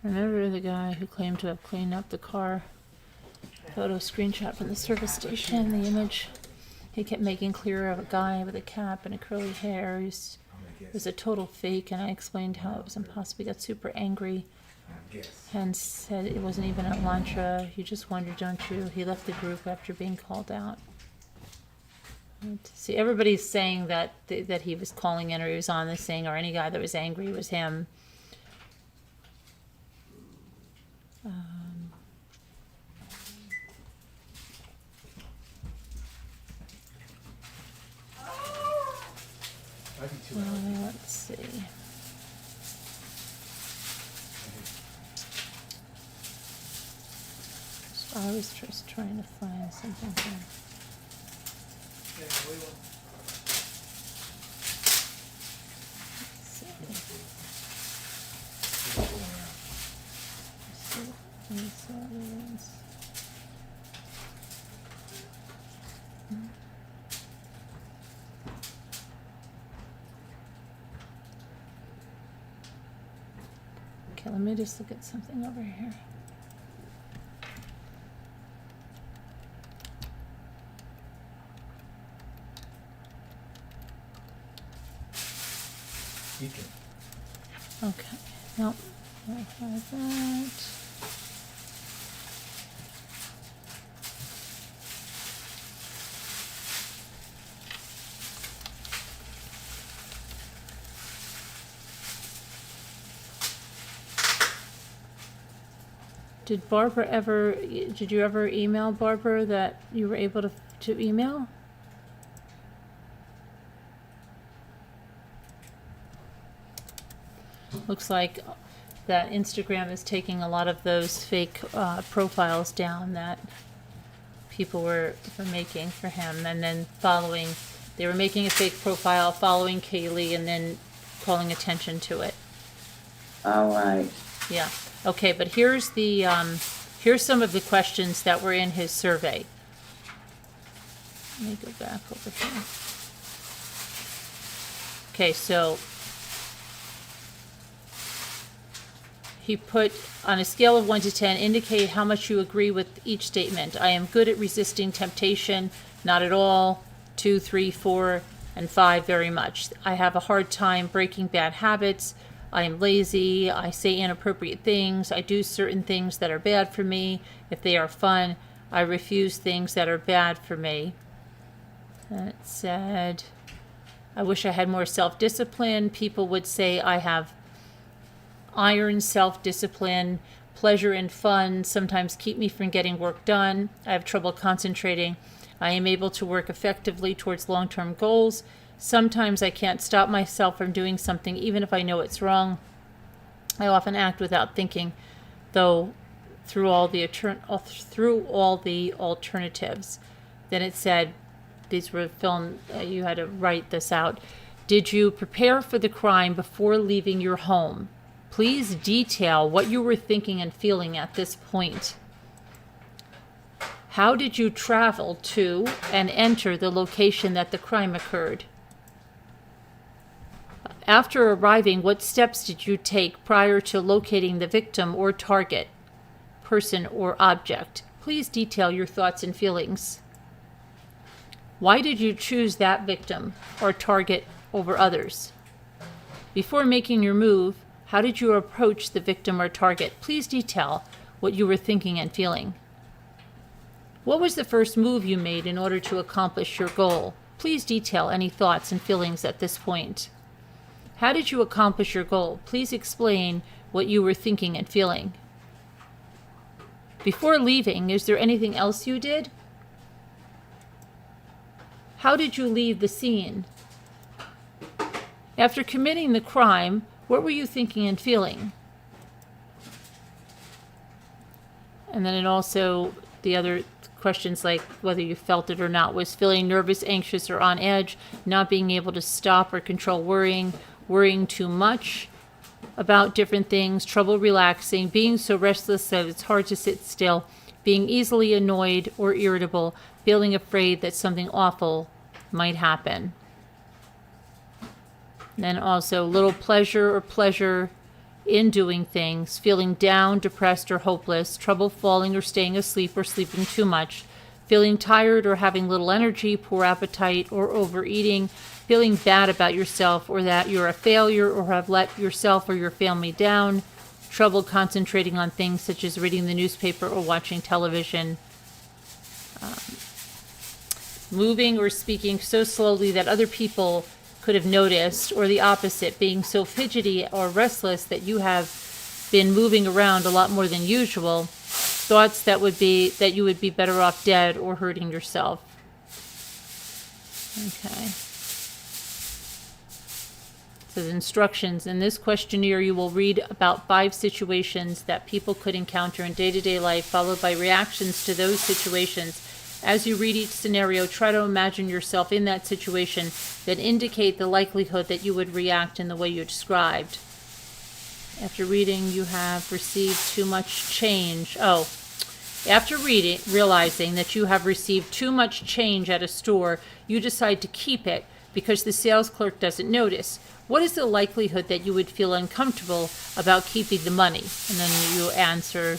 Remember the guy who claimed to have cleaned up the car? Photo screenshot from the service station. The image he kept making clear of a guy with a cap and a curly hair. It was a total fake, and I explained how it was impossible. He got super angry and said it wasn't even at Elantra. You just wonder, don't you? He left the group after being called out. See, everybody's saying that that he was calling in, or he was on this thing, or any guy that was angry was him. Let's see. So I was just trying to find something here. Okay, let me just look at something over here. Okay, no, I have that. Did you ever email Barbara that you were able to email? Looks like that Instagram is taking a lot of those fake profiles down that people were making for him, and then they were making a fake profile, following Kaylee, and then calling attention to it. All right. Yeah. Okay, but here's some of the questions that were in his survey. Let me go back over here. Okay, so he put, on a scale of 1 to 10, indicate how much you agree with each statement. I am good at resisting temptation, not at all, 2, 3, 4, and 5, very much. I have a hard time breaking bad habits. I am lazy. I say inappropriate things. I do certain things that are bad for me. If they are fun, I refuse things that are bad for me. And it said, I wish I had more self-discipline. People would say I have iron self-discipline. Pleasure and fun sometimes keep me from getting work done. I have trouble concentrating. I am able to work effectively towards long-term goals. Sometimes I can't stop myself from doing something even if I know it's wrong. I often act without thinking, though, through all the alternatives. Then it said, these were filmed, you had to write this out. Did you prepare for the crime before leaving your home? Please detail what you were thinking and feeling at this point. How did you travel to and enter the location that the crime occurred? After arriving, what steps did you take prior to locating the victim or target, person or object? Please detail your thoughts and feelings. Why did you choose that victim or target over others? Before making your move, how did you approach the victim or target? Please detail what you were thinking and feeling. What was the first move you made in order to accomplish your goal? Please detail any thoughts and feelings at this point. How did you accomplish your goal? Please explain what you were thinking and feeling. Before leaving, is there anything else you did? How did you leave the scene? After committing the crime, what were you thinking and feeling? And then it also the other questions like whether you felt it or not was feeling nervous, anxious, or on edge, not being able to stop or control worrying, worrying too much about different things, trouble relaxing, being so restless that it's hard to sit still, being easily annoyed or irritable, feeling afraid that something awful might happen. And then also little pleasure or pleasure in doing things, feeling down, depressed, or hopeless, trouble falling or staying asleep or sleeping too much, feeling tired or having little energy, poor appetite, or overeating, feeling bad about yourself or that you're a failure or have let yourself or your family down, trouble concentrating on things such as reading the newspaper or watching television, moving or speaking so slowly that other people could have noticed, or the opposite, being so fidgety or restless that you have been moving around a lot more than usual, thoughts that you would be better off dead or hurting yourself. Okay. So the instructions. In this questionnaire, you will read about 5 situations that people could encounter in day-to-day life, followed by reactions to those situations. As you read each scenario, try to imagine yourself in that situation that indicate the likelihood that you would react in the way you described. After reading, you have received too much change. After realizing that you have received too much change at a store, you decide to keep it because the sales clerk doesn't notice. What is the likelihood that you would feel uncomfortable about keeping the money? And then you answer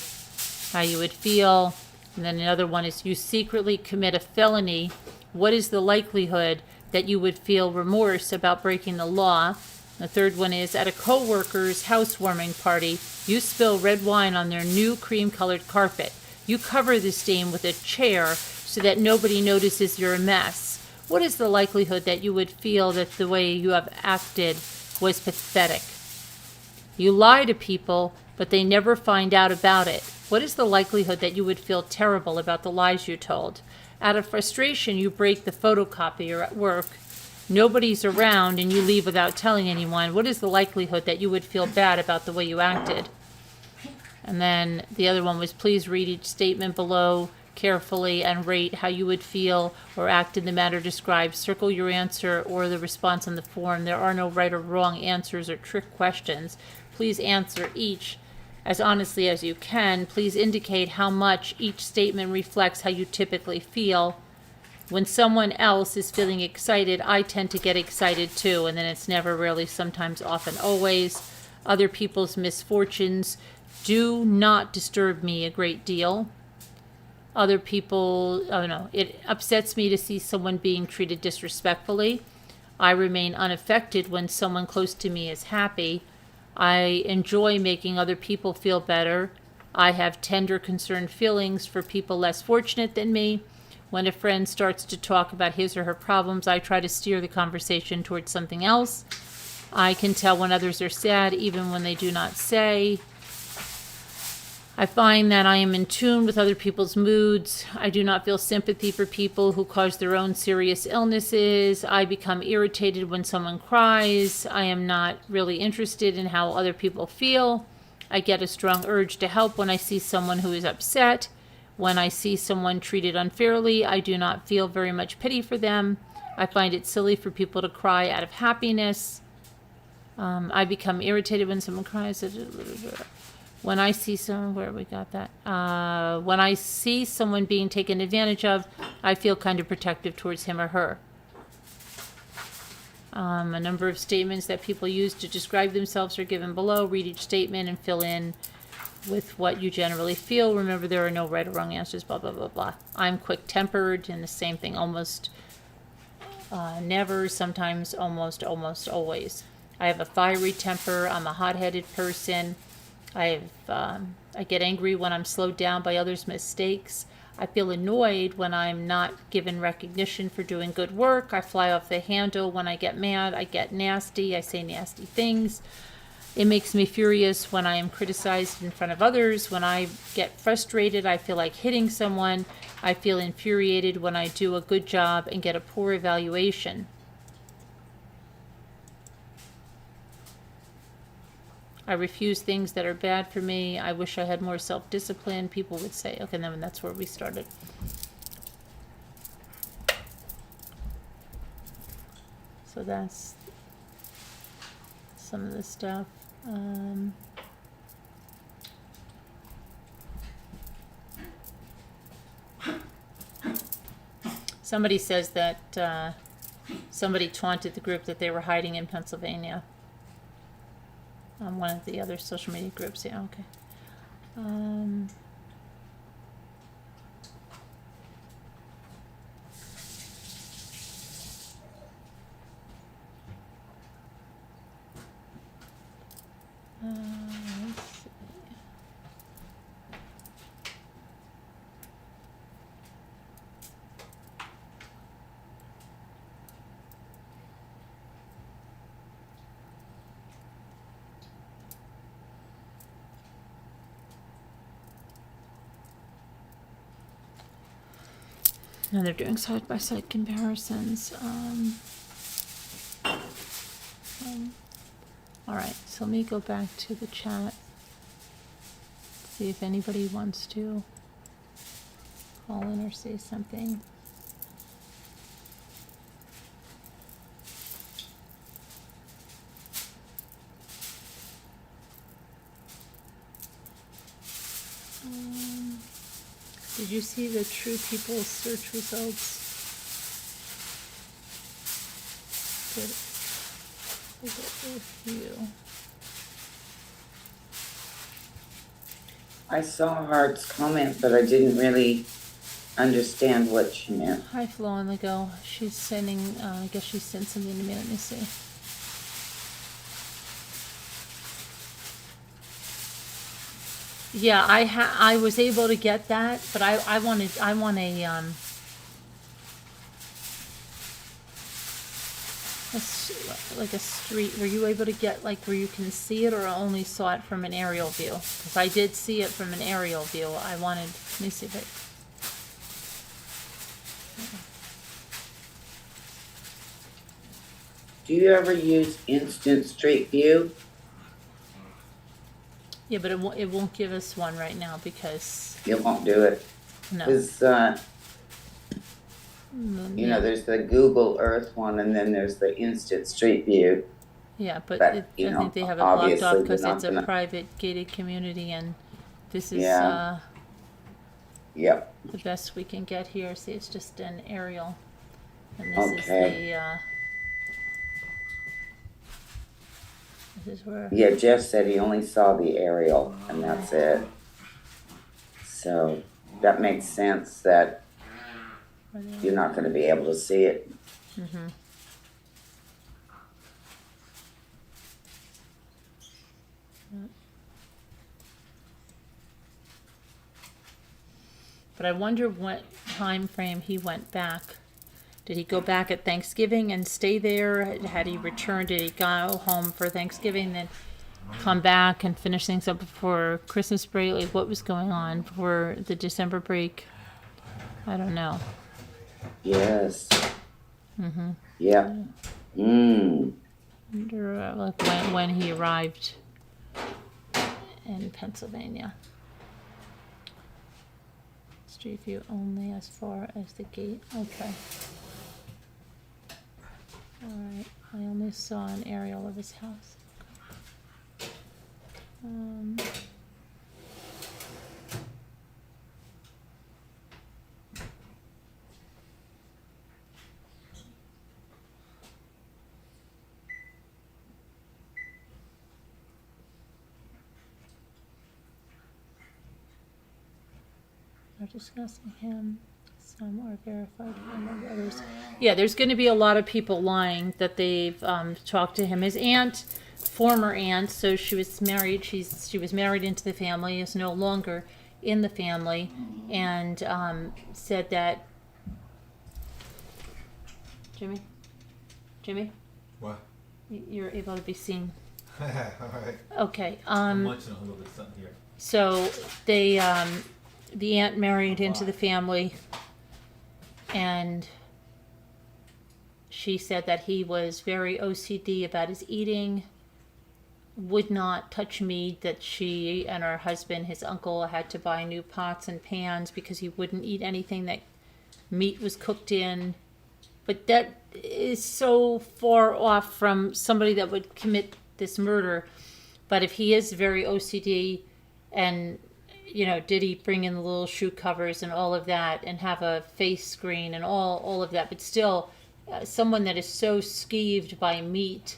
how you would feel. And then another one is you secretly commit a felony. What is the likelihood that you would feel remorse about breaking the law? The third one is at a co-worker's housewarming party, you spill red wine on their new cream-colored carpet. You cover the stain with a chair so that nobody notices you're a mess. What is the likelihood that you would feel that the way you have acted was pathetic? You lie to people, but they never find out about it. What is the likelihood that you would feel terrible about the lies you told? Out of frustration, you break the photocopier at work. Nobody's around and you leave without telling anyone. What is the likelihood that you would feel bad about the way you acted? And then the other one was please read each statement below carefully and rate how you would feel or act in the matter described. Circle your answer or the response on the form. There are no right or wrong answers or trick questions. Please answer each as honestly as you can. Please indicate how much each statement reflects how you typically feel. When someone else is feeling excited, I tend to get excited too, and then it's never really, sometimes, often, always. Other people's misfortunes do not disturb me a great deal. Other people, it upsets me to see someone being treated disrespectfully. I remain unaffected when someone close to me is happy. I enjoy making other people feel better. I have tender, concerned feelings for people less fortunate than me. When a friend starts to talk about his or her problems, I try to steer the conversation towards something else. I can tell when others are sad, even when they do not say. I find that I am in tune with other people's moods. I do not feel sympathy for people who cause their own serious illnesses. I become irritated when someone cries. I am not really interested in how other people feel. I get a strong urge to help when I see someone who is upset. When I see someone treated unfairly, I do not feel very much pity for them. I find it silly for people to cry out of happiness. I become irritated when someone cries. When I see someone, when I see someone being taken advantage of, I feel kind of protective towards him or her. A number of statements that people use to describe themselves are given below. Read each statement and fill in with what you generally feel. Remember, there are no right or wrong answers, blah, blah, blah, blah. I'm quick-tempered, and the same thing, almost never, sometimes, almost always. I have a fiery temper. I'm a hot-headed person. I get angry when I'm slowed down by others' mistakes. I feel annoyed when I'm not given recognition for doing good work. I fly off the handle when I get mad. I get nasty. I say nasty things. It makes me furious when I am criticized in front of others. When I get frustrated, I feel like hitting someone. I feel infuriated when I do a good job and get a poor evaluation. I refuse things that are bad for me. I wish I had more self-discipline. People would say, okay, then that's where we started. So that's some of the stuff. Somebody says that somebody taunted the group that they were hiding in Pennsylvania. On one of the other social media groups. Yeah, okay. Let's see. Now they're doing side-by-side comparisons. All right, so let me go back to the chat. See if anybody wants to call in or say something. Did you see the True People search results? Did it with you? I saw Hart's comment, but I didn't really understand what she meant. Hi, Flo on the go. She's sending, I guess she sent something to me. Let me see. Yeah, I was able to get that, but I want like a street. Were you able to get like where you can see it, or only saw it from an aerial view? Because I did see it from an aerial view. I wanted. Let me see if it. Do you ever use Instant Street View? Yeah, but it won't give us one right now because It won't do it. no. Because, you know, there's the Google Earth one, and then there's the Instant Street View. Yeah, but But, I you know, think they have it blocked obviously off they're because not it's a gonna- private gated community, and this is Yeah. Yep. the best we can get here. See, it's just an aerial, and this Okay. this is where. Yeah, Jeff said he only saw the aerial, and that's it. So that makes sense that you're not gonna be able to see it. Mm-hmm. But I wonder what time frame he went back. Did he go back at Thanksgiving and stay there? Had he returned? Did he go home for Thanksgiving, then come back and finish things up before Christmas break? Like, what was going on for the December break? I don't know. Yes. Mm-hmm. Yeah. Wonder like when he arrived in Pennsylvania. Street view only as far as the gate. Okay. All right. I only saw an aerial of his house. Are discussing him. Some are verified, and others. Yeah, there's going to be a lot of people lying that they've talked to him. His aunt, former aunt, so she was married. She was married into the family. Is no longer in the family, and said that. Jimmy. What? You're able to be seen. All right. Okay. I'm munching on a little bit of something here. So they. The aunt married into the family, and she said that he was very OCD about his eating, would not touch meat, that she and her husband, his uncle, had to buy new pots and pans because he wouldn't eat anything that meat was cooked in. But that is so far off from somebody that would commit this murder. But if he is very OCD, and did he bring in the little shoe covers and all of that, and have a face screen and all of that? But still, someone that is so skeeved by meat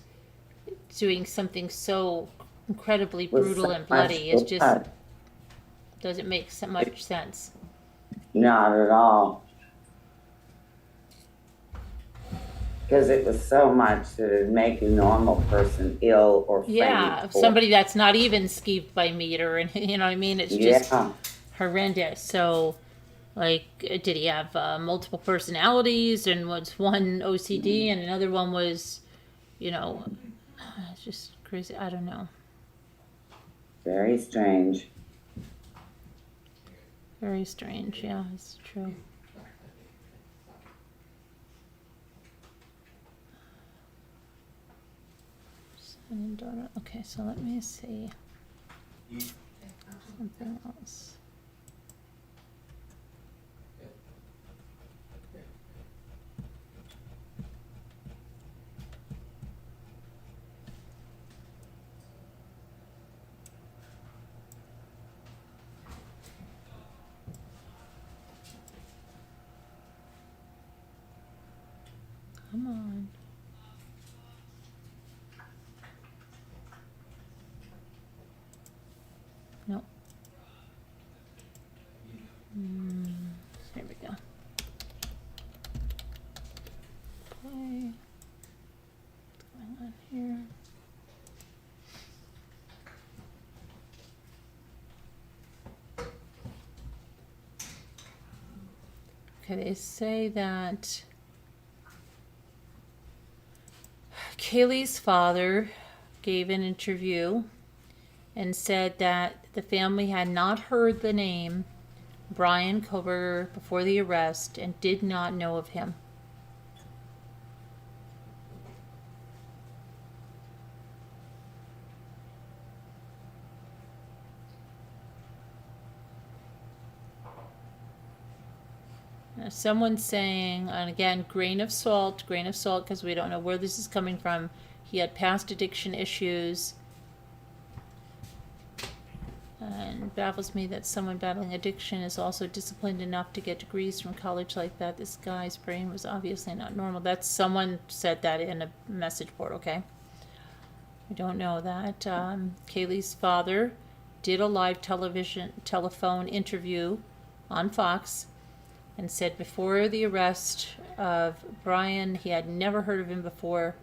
doing something so incredibly brutal and bloody is just doesn't make so much sense. Not at all. Because it was so much that it'd make a normal person ill or faint. Yeah, somebody that's not even skeeved by meat, or you know what I mean? It's just horrendous. So, like, did he have multiple personalities, and was one OCD and another one was, it's just crazy. I don't know. Very strange. Very strange. Yeah, it's true. Son and daughter. Okay, so let me see. Something else. Come on. No. Here we go. Play. What's going on here? Okay, they say that Kaylee's father gave an interview and said that the family had not heard the name Bryan Kohberger before the arrest and did not know of him. Now, someone's saying, and again, grain of salt, because we don't know where this is coming from. He had past addiction issues. And baffles me that someone battling addiction is also disciplined enough to get degrees from college like that. This guy's brain was obviously not normal. That's someone said that in a message board, okay? We don't know that. Kaylee's father did a live telephone interview on Fox and said before the arrest of Bryan, he had never heard of him before.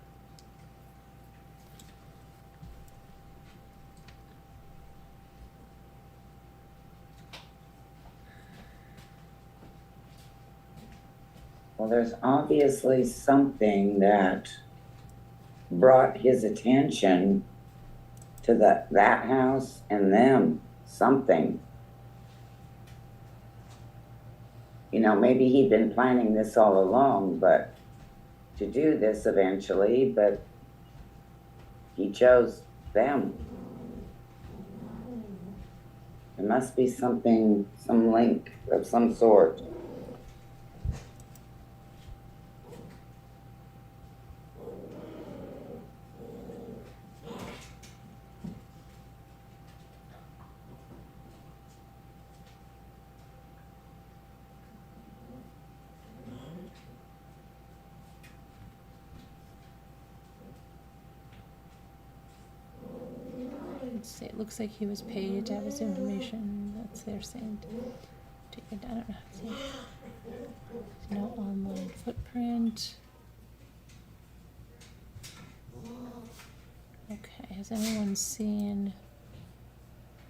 Well, there's obviously something that brought his attention to that house and them. Something. Maybe he'd been planning this all along, but to do this eventually, but he chose them. There must be something, some link of some sort. It looks like he was paid to have his information. That's their saying. Take it down. I don't know. See. No online footprint. Okay, has anyone seen?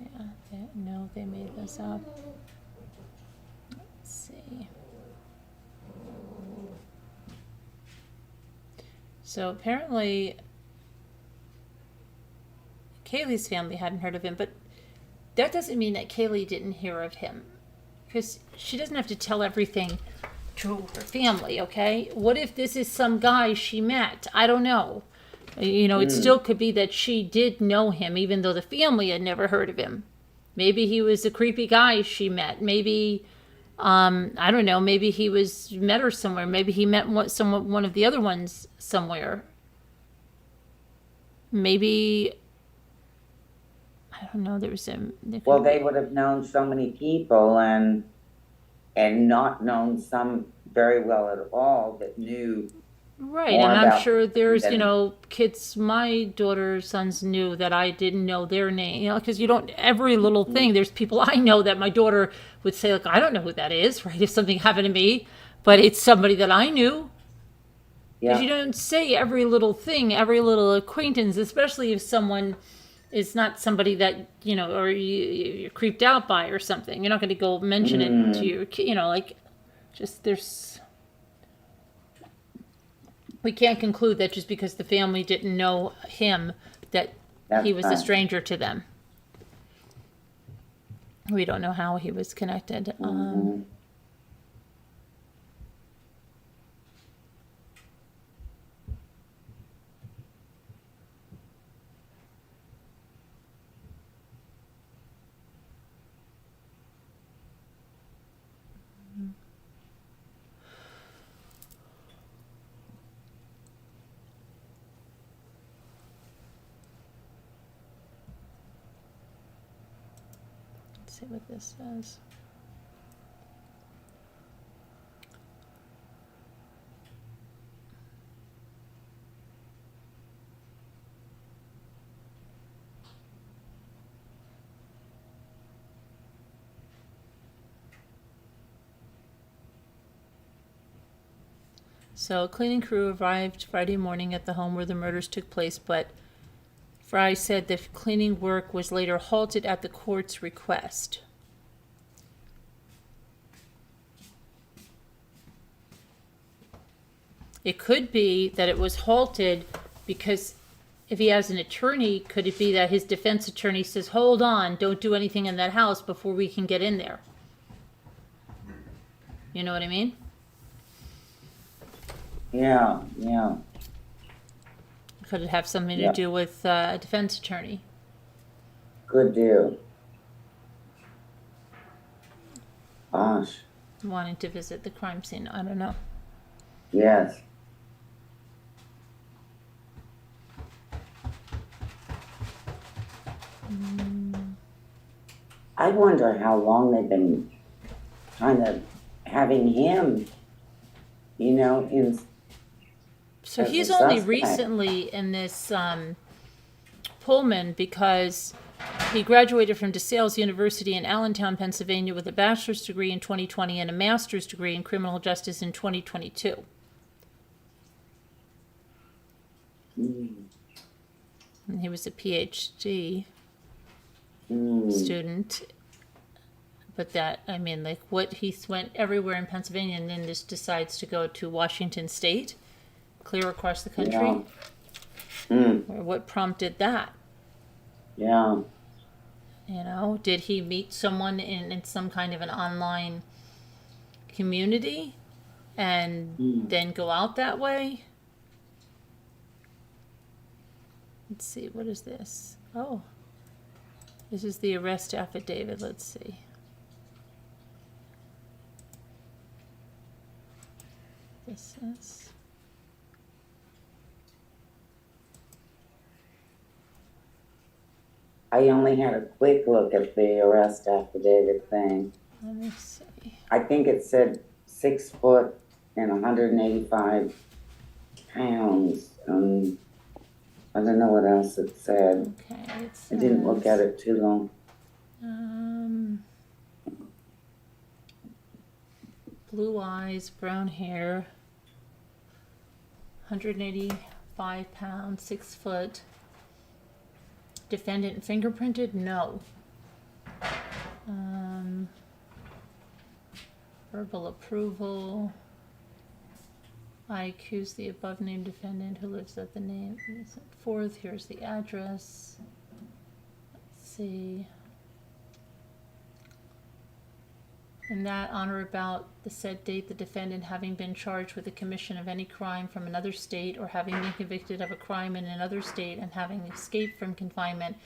Yeah, no, they made this up. Let's see. So apparently Kaylee's family hadn't heard of him, but that doesn't mean that Kaylee didn't hear of him, because she doesn't have to tell everything to her family, okay? What if this is some guy she met? I don't know. It still could be that she did know him, even though the family had never heard of him. Maybe he was a creepy guy she met. Maybe, I don't know, maybe he met her somewhere. Maybe he met one of the other ones somewhere. Maybe, I don't know, Well, they would have known so many people and not known some very well at all that knew. Right, more and I'm about sure there's, than- kids, my daughter's sons knew that I didn't know their name, because you don't, every little thing, there's people I know that my daughter would say, like, I don't know who that is, right, if something happened to me, but it's somebody that I knew. Because Yeah. you don't say every little thing, every little acquaintance, especially if someone is not somebody that, or you're creeped out by or something. You're not going to go mention it to your kid, we can't conclude that just because the family didn't know him, that he was a right. stranger to them. We don't know how he was connected. Let's see what this says. So, a cleaning crew arrived Friday morning at the home where the murders took place, but Fry said the cleaning work was later halted at the court's request. It could be that it was halted because if he has an attorney, could it be that his defense attorney says, hold on, don't do anything in that house before we can get in there? You know what I mean? Yeah. Could it have something to do with a defense attorney? Could do. Gosh. Wanting to visit the crime scene. I don't know. Yes. I wonder how long they've been kind of having him, in. So as he's a only suspect. recently in this Pullman because he graduated from DeSales University in Allentown, Pennsylvania with a bachelor's degree in 2020 and a master's degree in criminal justice in 2022. And he was a PhD student. But he went everywhere in Pennsylvania and then just decides to go to Washington State, clear across the country. Or what prompted that? Yeah. Did he meet someone in some kind of an online community and then go out that way? Let's see, what is this? Oh, this is the arrest affidavit. Let's see. This is. I only had a quick look at the arrest affidavit thing. Let me see. I think it said 6 foot and 185 pounds. I don't know what else it said. Okay, it says, I didn't look at it too long. Blue eyes, brown hair, 185 pounds, 6 foot. Defendant fingerprinted? No. Verbal approval. I accuse the above named defendant who lives at the name. Fourth, here's the address. Let's see. And that on or about the said date, the defendant having been charged with the commission of any crime from another state, or having been convicted of a crime in another state and having escaped from confinement,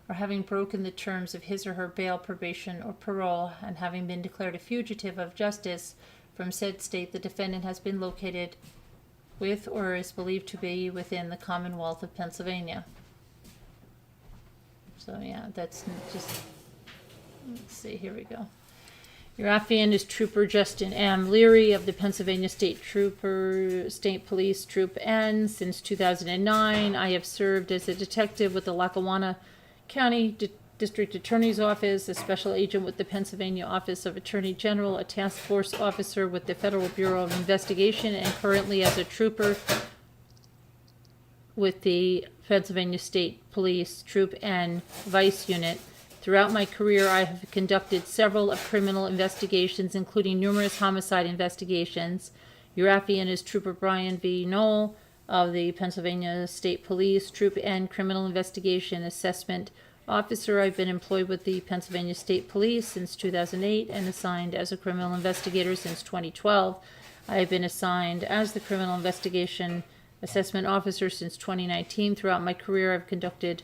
or having broken the terms of his or her bail, probation, or parole, and having been declared a fugitive of justice from said state, the defendant has been located with or is believed to be within the Commonwealth of Pennsylvania. So yeah, that's just, let's see, here we go. Your affiant is Trooper Justin M. Leary of the Pennsylvania State Police Troop N. Since 2009, I have served as a detective with the Lackawanna County District Attorney's Office, a special agent with the Pennsylvania Office of Attorney General, a task force officer with the Federal Bureau of Investigation, and currently as a trooper with the Pennsylvania State Police Troop N Vice Unit. Throughout my career, I have conducted several of criminal investigations, including numerous homicide investigations. Your affiant is Trooper Bryan V. Knoll of the Pennsylvania State Police Troop N Criminal Investigation Assessment Officer. I've been employed with the Pennsylvania State Police since 2008 and assigned as a criminal investigator since 2012. I have been assigned as the Criminal Investigation Assessment Officer since 2019. Throughout my career, I've conducted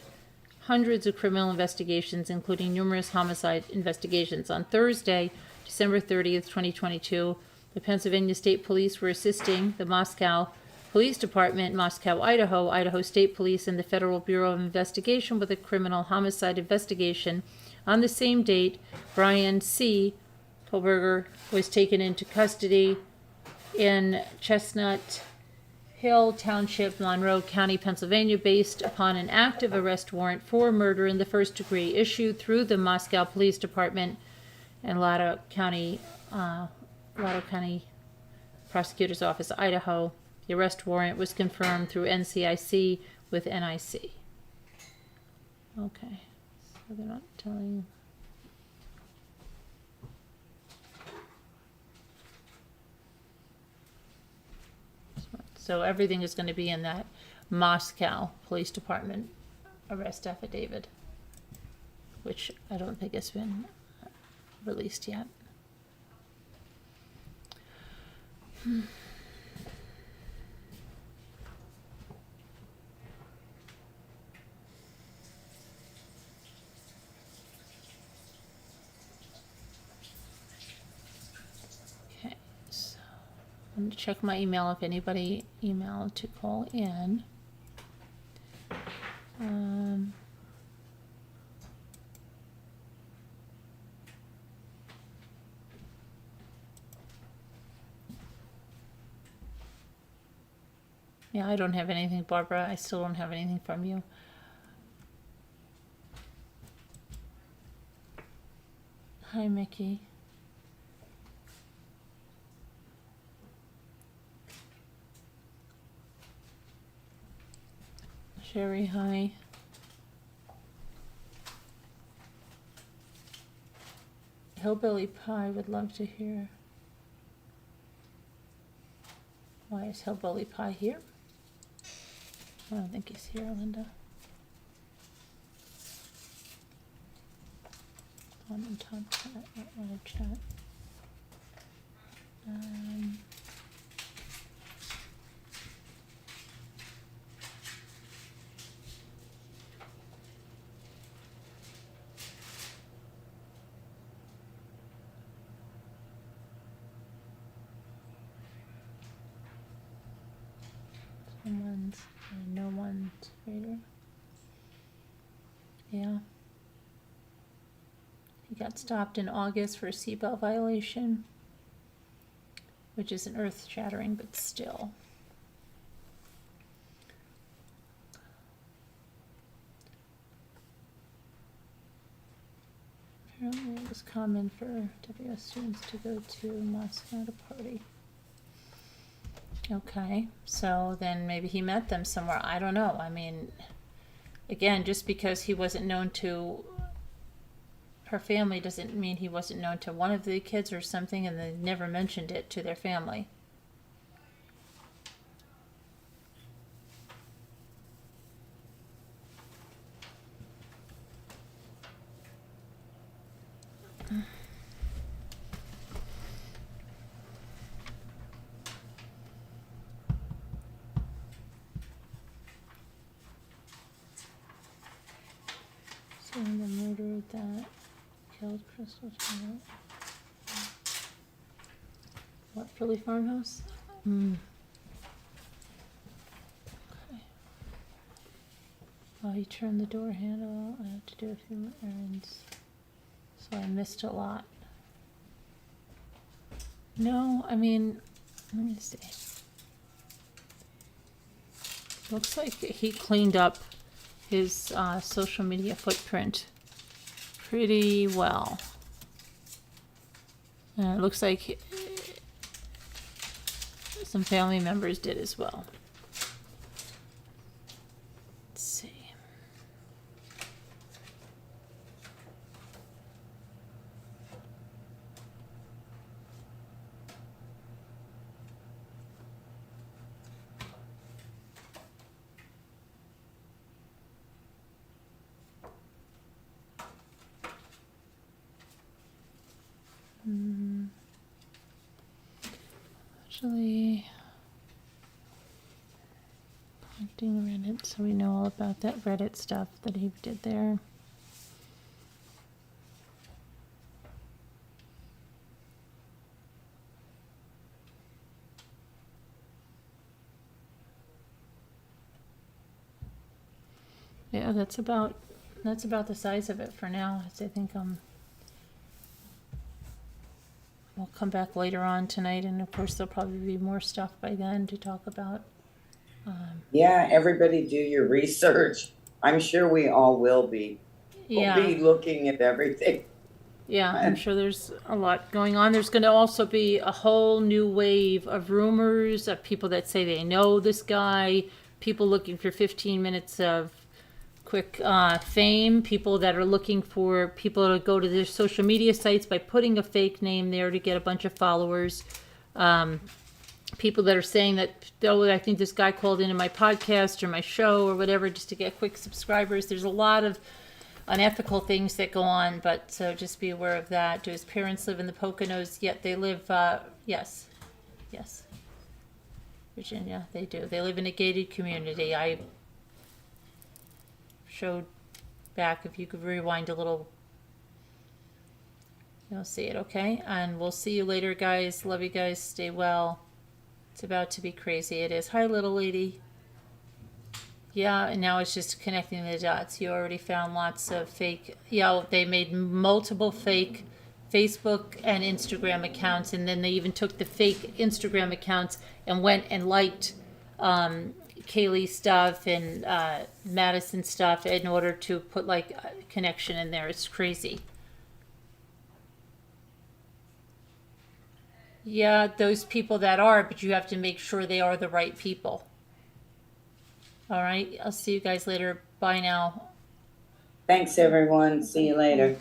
hundreds of criminal investigations, including numerous homicide investigations. On Thursday, December 30th, 2022, the Pennsylvania State Police were assisting the Moscow Police Department, Moscow, Idaho, Idaho State Police, and the Federal Bureau of Investigation with a criminal homicide investigation. On the same date, Bryan C. Kohberger was taken into custody in Chestnut Hill Township, Monroe County, Pennsylvania, based upon an active arrest warrant for murder in the first degree issued through the Moscow Police Department and Laddo County Prosecutor's Office, Idaho. The arrest warrant was confirmed through NCIC with NIC. Okay, so they're not telling. So everything is going to be in that Moscow Police Department arrest affidavit, which I don't think has been released yet. Okay, so I'm going to check my email if anybody emailed to call in. Yeah, I don't have anything, Barbara. I still don't have anything from you. Hi, Mickey. Sherry, hi. Hillbilly Pie would love to hear. Why is Hillbilly Pie here? I don't think he's here, Linda. On top chat, not live chat. No one's reader. Yeah. He got stopped in August for a seatbelt violation, which isn't earth-shattering, but still. Apparently it was common for WS students to go to Moscow to party. Okay, so then maybe he met them somewhere. I don't know. I mean, again, just because he wasn't known to her family doesn't mean he wasn't known to one of the kids or something, and they never mentioned it to their family. that. Killed Crystal Turner. What, Philly farmhouse? Okay. Oh, he turned the door handle. I have to do a few errands. So I missed a lot. No, I mean, let me see. Looks like he cleaned up his social media footprint pretty well. It looks like some family members did as well. Let's see. Actually, pointing Reddit, so we know all about that Reddit stuff that he did there. Yeah, that's about the size of it for now. I think we'll come back later on tonight, and of course there'll probably be more stuff by then to talk about. Yeah, everybody do your research. I'm sure we all will be. Yeah. We'll be looking at everything. Yeah, I'm sure there's a lot going on. There's going to also be a whole new wave of rumors of people that say they know this guy, people looking for 15 minutes of quick fame, people that are looking for people to go to their social media sites by putting a fake name there to get a bunch of followers. People that are saying that, oh, I think this guy called into my podcast or my show or whatever just to get quick subscribers. There's a lot of unethical things that go on, but so just be aware of that. Do his parents live in the Poconos? Yet they live, yes, Virginia, they do. They live in a gated community. I showed back, if you could rewind a little, you'll see it, okay? And we'll see you later, guys. Love you guys. Stay well. It's about to be crazy. It is. Hi, little lady. Yeah, and now it's just connecting the dots. You already found lots of fake, they made multiple fake Facebook and Instagram accounts, and then they even took the fake Instagram accounts and went and liked Kaylee stuff and Madison stuff in order to put like a connection in there. It's crazy. Yeah, those people that are, but you have to make sure they are the right people. All right, I'll see you guys later. Bye now. Thanks, everyone. See you later.